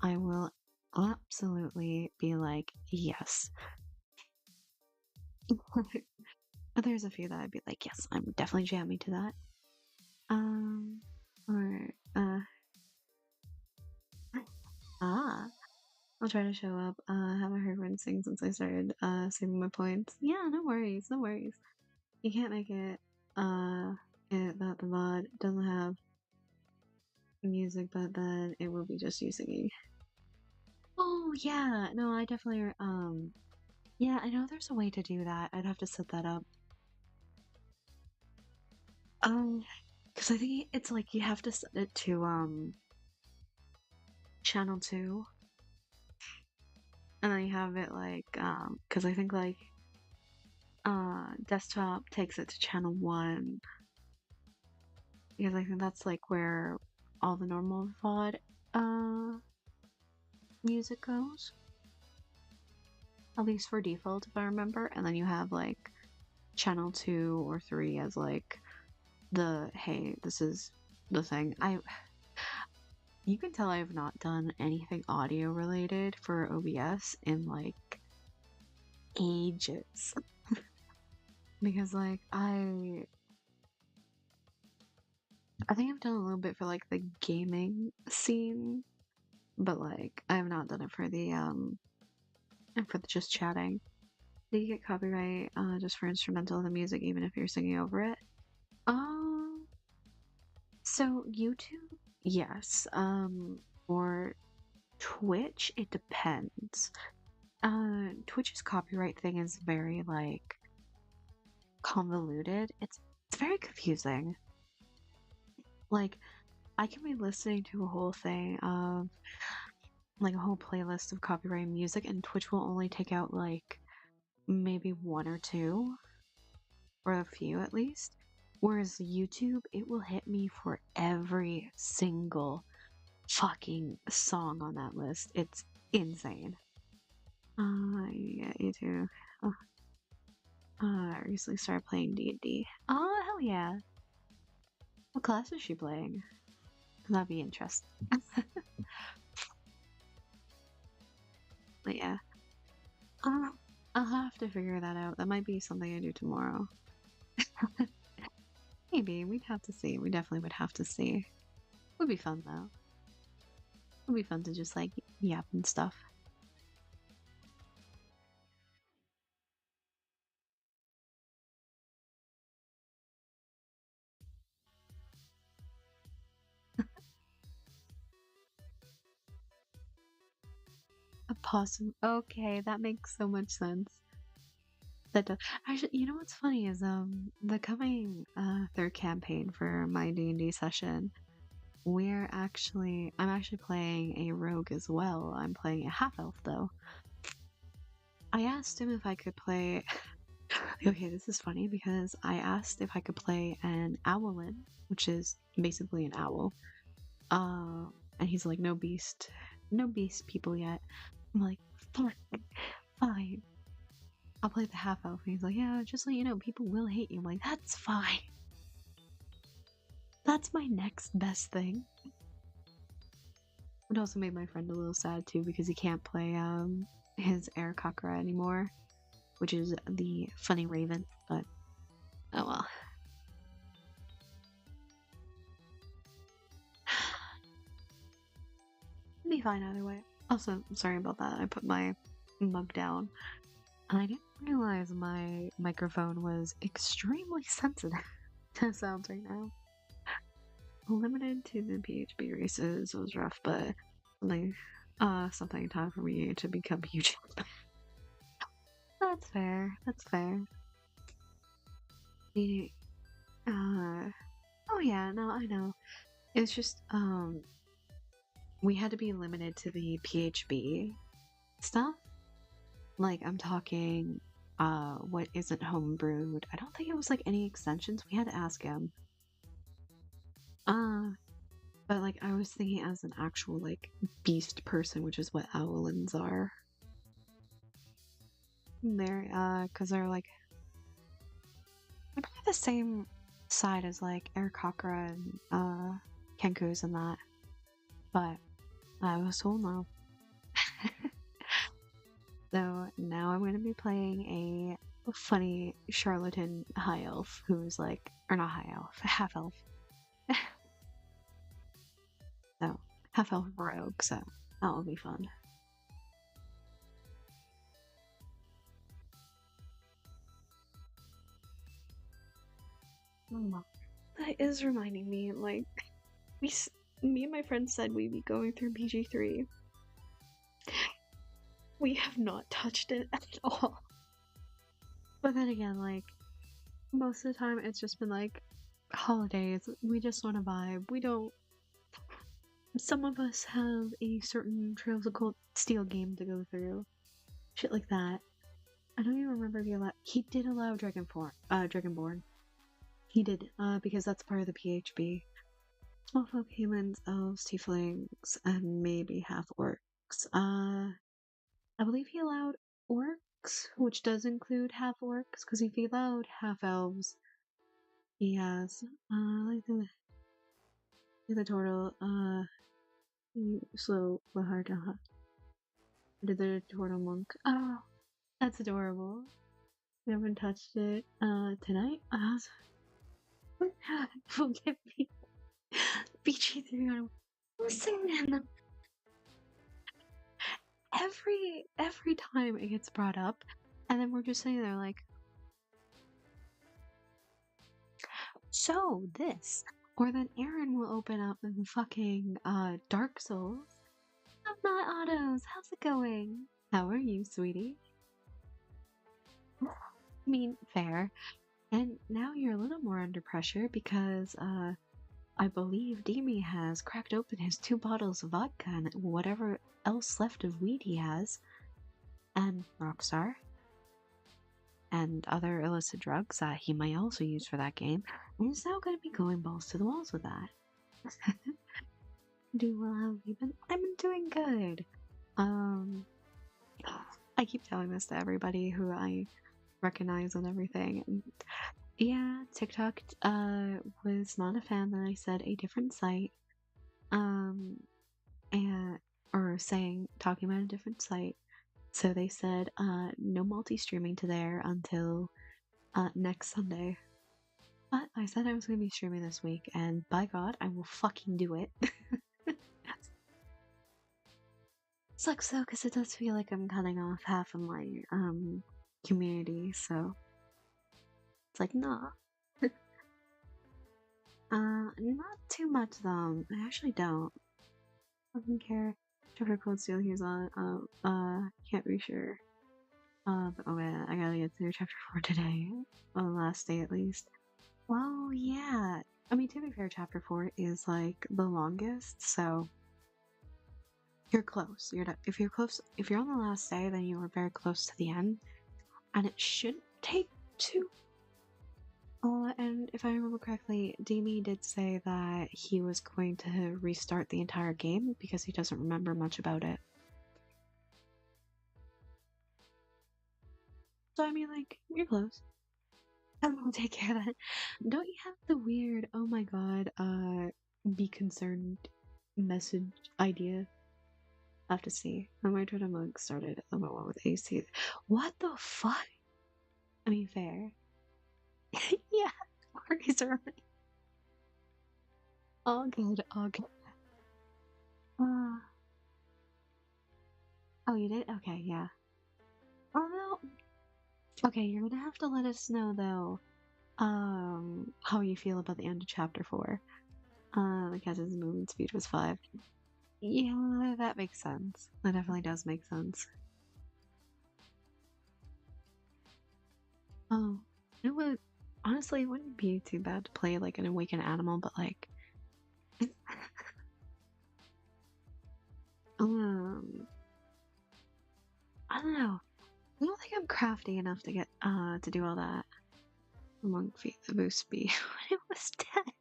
I will absolutely be like, yes. There's a few that I'd be like, yes, I'm definitely jamming to that. Um, or, ah, I'll try to show up. Haven't heard one sing since I started, saving my points. Yeah, no worries, no worries. You can't make it, that the mod doesn't have music, but then it will be just you singing. Oh, yeah, no, I definitely, yeah, I know there's a way to do that. I'd have to set that up. Um, because I think it's like you have to set it to, channel 2, and then you have it like, because I think like, desktop takes it to channel 1, because I think that's like where all the normal VOD, music goes, at least for default, if I remember, and then you have like channel 2 or 3 as like hey, this is the thing. You can tell I have not done anything audio related for OBS in like ages. Because like I think I've done a little bit for like the gaming scene, but like I have not done it for the and for the just chatting. Do you get copyright just for instrumental of the music even if you're singing over it? Um so YouTube, yes. Or Twitch, it depends. Twitch's copyright thing is very like convoluted. It's very confusing. Like I can be listening to a whole thing of like a whole playlist of copyrighted music, and Twitch will only take out like maybe one or two, or a few at least. Whereas YouTube, it will hit me for every single fucking song on that list. It's insane. Yeah, you too. Oh, I recently started playing D&D. Oh, hell yeah. What class is she playing? That'd be interesting. But yeah. Uh, I'll have to figure that out. That might be something I do tomorrow. Maybe. We'd have to see. We definitely would have to see. Would be fun though. Would be fun to just like yap and stuff. A possum. Okay, that makes so much sense. That does. Actually, you know what's funny is the coming third campaign for my D&D session, I'm actually playing a rogue as well. I'm playing a half elf though. I asked him if I could play. Okay, this is funny because I asked if I could play an owlin, which is basically an owl. And he's like, no beast people yet. I'm like, fine. I'll play the half elf. And he's like, yeah, just so you know, people will hate you. I'm like, that's fine. That's my next best thing. It also made my friend a little sad too because he can't play his air cockra anymore, which is the funny raven. But oh well. It'll be fine either way. Also, sorry about that. I put my mug down. I didn't realize my microphone was extremely sensitive to sounds right now. Limited to the PHB races was rough, but something time for me to become huge. That's fair. That's fair. Oh yeah, no, I know. It's just we had to be limited to the PHB stuff. Like I'm talking what isn't homebrewed. I don't think it was like any extensions. We had to ask him. But like I was thinking as an actual like beast person, which is what owlins are. Cause they're like the same side as like Aarakocra and Kenkus and that. But I was told no. So now I'm gonna be playing a funny charlatan high elf who's like, or not high elf, half elf. So half elf rogue. So that will be fun. That is reminding me, like, me and my friends said we'd be going through PG3. We have not touched it at all. But then again, like, most of the time it's just been like holidays. We just want to vibe. We don't. Some of us have a certain Trails of Cold Steel game to go through. Shit like that. I don't even remember if he did allow Dragonborn. He did, because that's part of the PHB. Small folk, humans, elves, tieflings, and maybe half orcs. I believe he allowed orcs, which does include half orcs, because if he allowed half elves, he has, like the turtle, slow but hard to hunt. Did the turtle monk. Oh, that's adorable. We haven't touched it, tonight. Forgive me. BG3 on listen. Every time it gets brought up, and then we're just sitting there like, so this, or then Aaron will open up in fucking Dark Souls. I'm not Autos. How's it going? How are you, sweetie? I mean, fair. And now you're a little more under pressure because I believe Demi has cracked open his 2 bottles of vodka and whatever else left of weed he has, and Rockstar, and other illicit drugs that he might also use for that game, and he's now going to be going balls to the walls with that. Well, how have you been? I've been doing good. Um, I keep telling this to everybody who I recognize and everything. And yeah, TikTok was not a fan that I said a different site. Um, and or talking about a different site. So they said no multi-streaming to there until next Sunday. But I said I was going to be streaming this week, and by God, I will fucking do it. Sucks though, because it does feel like I'm cutting off half of my community, so it's like, nah. Not too much though. I actually don't. I don't care. Chapter code seal he's on. Can't be sure. But oh man, I gotta get through chapter 4 today. On the last day at least. Well, yeah. I mean, to be fair, chapter 4 is like the longest, so you're close. If you're close, if you're on the last day, then you are very close to the end, and it shouldn't take too. And if I remember correctly, Demi did say that he was going to restart the entire game because he doesn't remember much about it. So I mean, like, you're close. I'm gonna take care of that. Don't you have the weird, oh my god, be concerned message idea? I have to see. I might try to mug started on my one with AC. What the fuck? I mean, fair. Yeah, worries are all good, all good. Uh, oh, you did? Okay, yeah. Oh no. Okay, you're gonna have to let us know though, how you feel about the end of chapter 4. Because his movement speed was 5. Yeah, that makes sense. That definitely does make sense. Oh, it would honestly, it wouldn't be too bad to play like an awakened animal, but like, um, I don't know. I don't think I'm crafty enough to get to do all that. Among feet the boost speed when it was dead.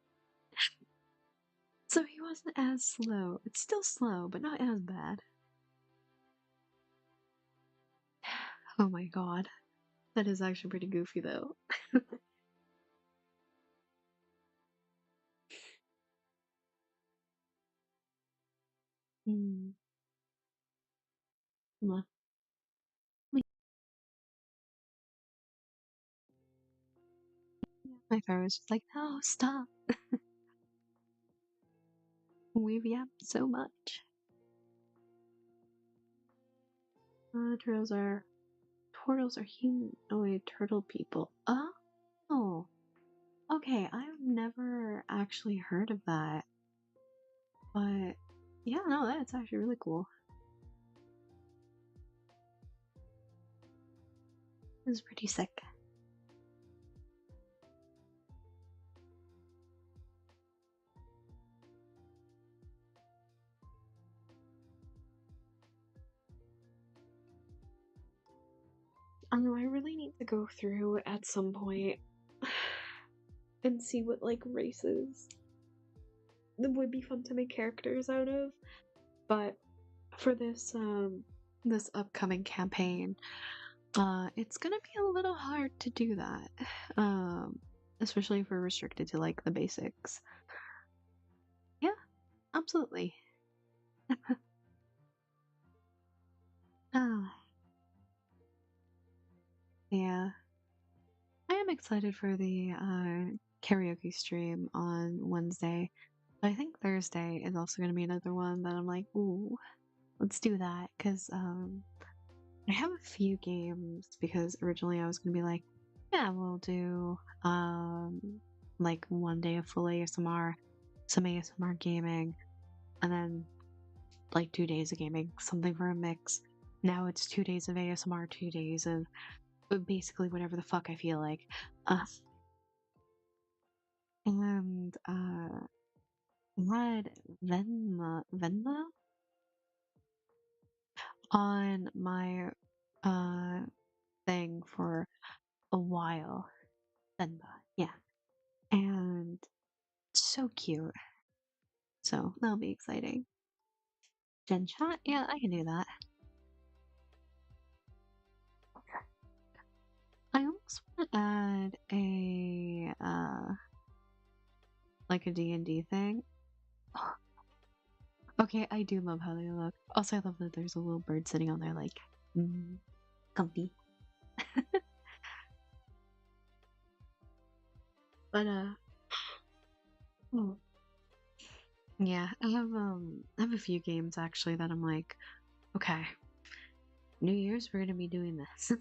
So he wasn't as slow. It's still slow, but not as bad. Oh my god. That is actually pretty goofy though. Hmm. My father was just like, no, stop. We've yapped so much. Turtles are human. Oh wait, turtle people. Oh, okay. I've never actually heard of that, but yeah, no, that's actually really cool. It's pretty sick. I know I really need to go through at some point and see what like races that would be fun to make characters out of. But for this upcoming campaign, it's gonna be a little hard to do that. Especially if we're restricted to like the basics. Yeah, absolutely. Ah, yeah. I am excited for the karaoke stream on Wednesday. But I think Thursday is also gonna be another one that I'm like, ooh, let's do that. Cause I have a few games because originally I was gonna be like, yeah, we'll do like one day of full ASMR, some ASMR gaming, and then like 2 days of gaming, something for a mix. Now it's 2 days of ASMR, 2 days of basically whatever the fuck I feel like. Uh, and had Venmo on my uh thing for a while. Venmo, yeah. And so cute. So that'll be exciting. Gen chat? Yeah, I can do that. I almost want to add a like a D&D thing. Okay, I do love how they look. Also, I love that there's a little bird sitting on there, like, comfy. But oh, yeah, I have a few games actually that I'm like, okay, New Year's we're gonna be doing this.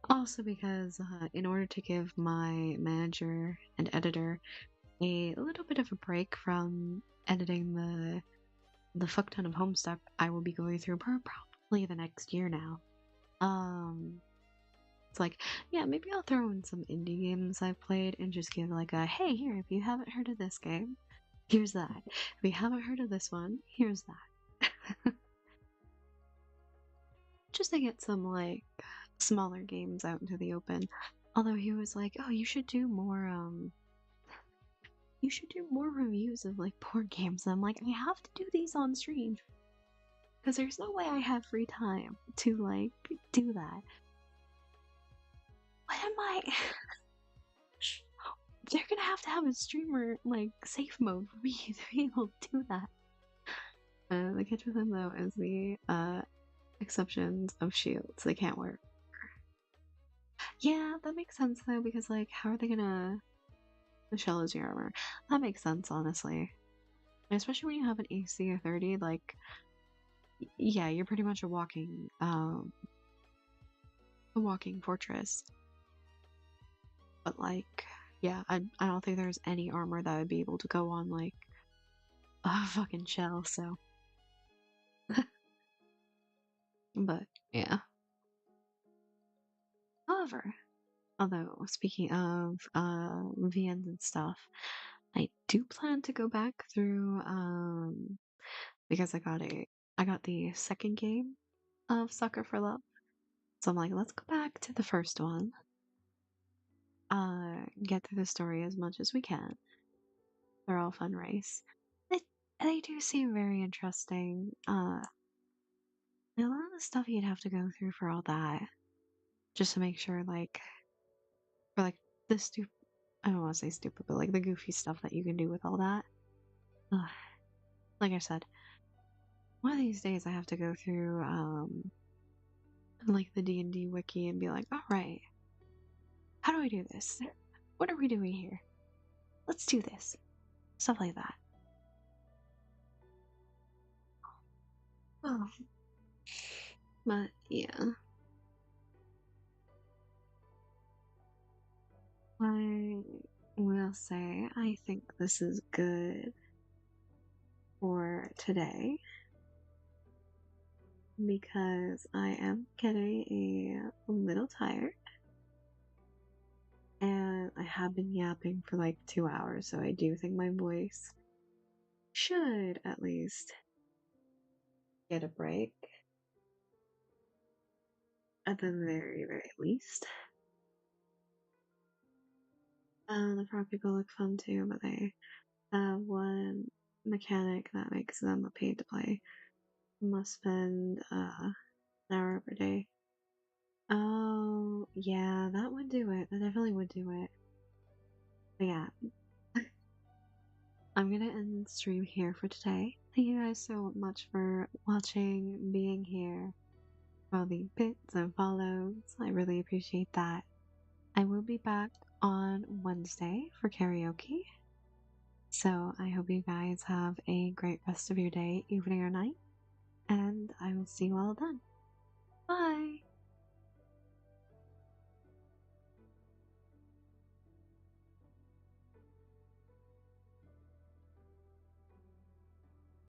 Also because in order to give my manager and editor a little bit of a break from editing the fuck ton of Homestuck I will be going through for probably the next year now. Um, it's like, yeah, maybe I'll throw in some indie games I've played and just give like a, hey, here, if you haven't heard of this game, here's that. If you haven't heard of this one, here's that. Just to get some like smaller games out into the open. Although he was like, oh, you should do more reviews of like board games. And I'm like, I have to do these on stream because there's no way I have free time to like do that. What am I? They're gonna have to have a streamer like safe mode for me to be able to do that. The catch with them though is the exceptions of shields. They can't work. Yeah, that makes sense though because like, how are they gonna? The shell is your armor. That makes sense, honestly. Especially when you have an AC of 30, like, yeah, you're pretty much a walking fortress. But like, yeah, I don't think there's any armor that would be able to go on like a fucking shell. So, but yeah. However, although speaking of VNs and stuff, I do plan to go back through because I got the second game of Sucker for Love. So I'm like, let's go back to the first one. Get through the story as much as we can. They're all fun race. They, they do seem very interesting. A lot of the stuff you'd have to go through for all that. Just to make sure, like, for like the stupid, I don't want to say stupid, but like the goofy stuff that you can do with all that. Ugh. Like I said, one of these days I have to go through, like the D&D wiki and be like, alright, how do I do this? What are we doing here? Let's do this. Stuff like that. Oh, but yeah. I will say I think this is good for today because I am getting a little tired and I have been yapping for like 2 hours, so I do think my voice should at least get a break at the very, very least. The frog people look fun too, but they have one mechanic that makes them a paid to play. Must spend an hour per day. Oh, yeah, that would do it. That definitely would do it. But yeah, I'm gonna end the stream here for today. Thank you guys so much for watching, being here, for all the bits and follows. I really appreciate that. I will be back on Wednesday for karaoke. So I hope you guys have a great rest of your day, evening, or night. And I will see you all then. Bye!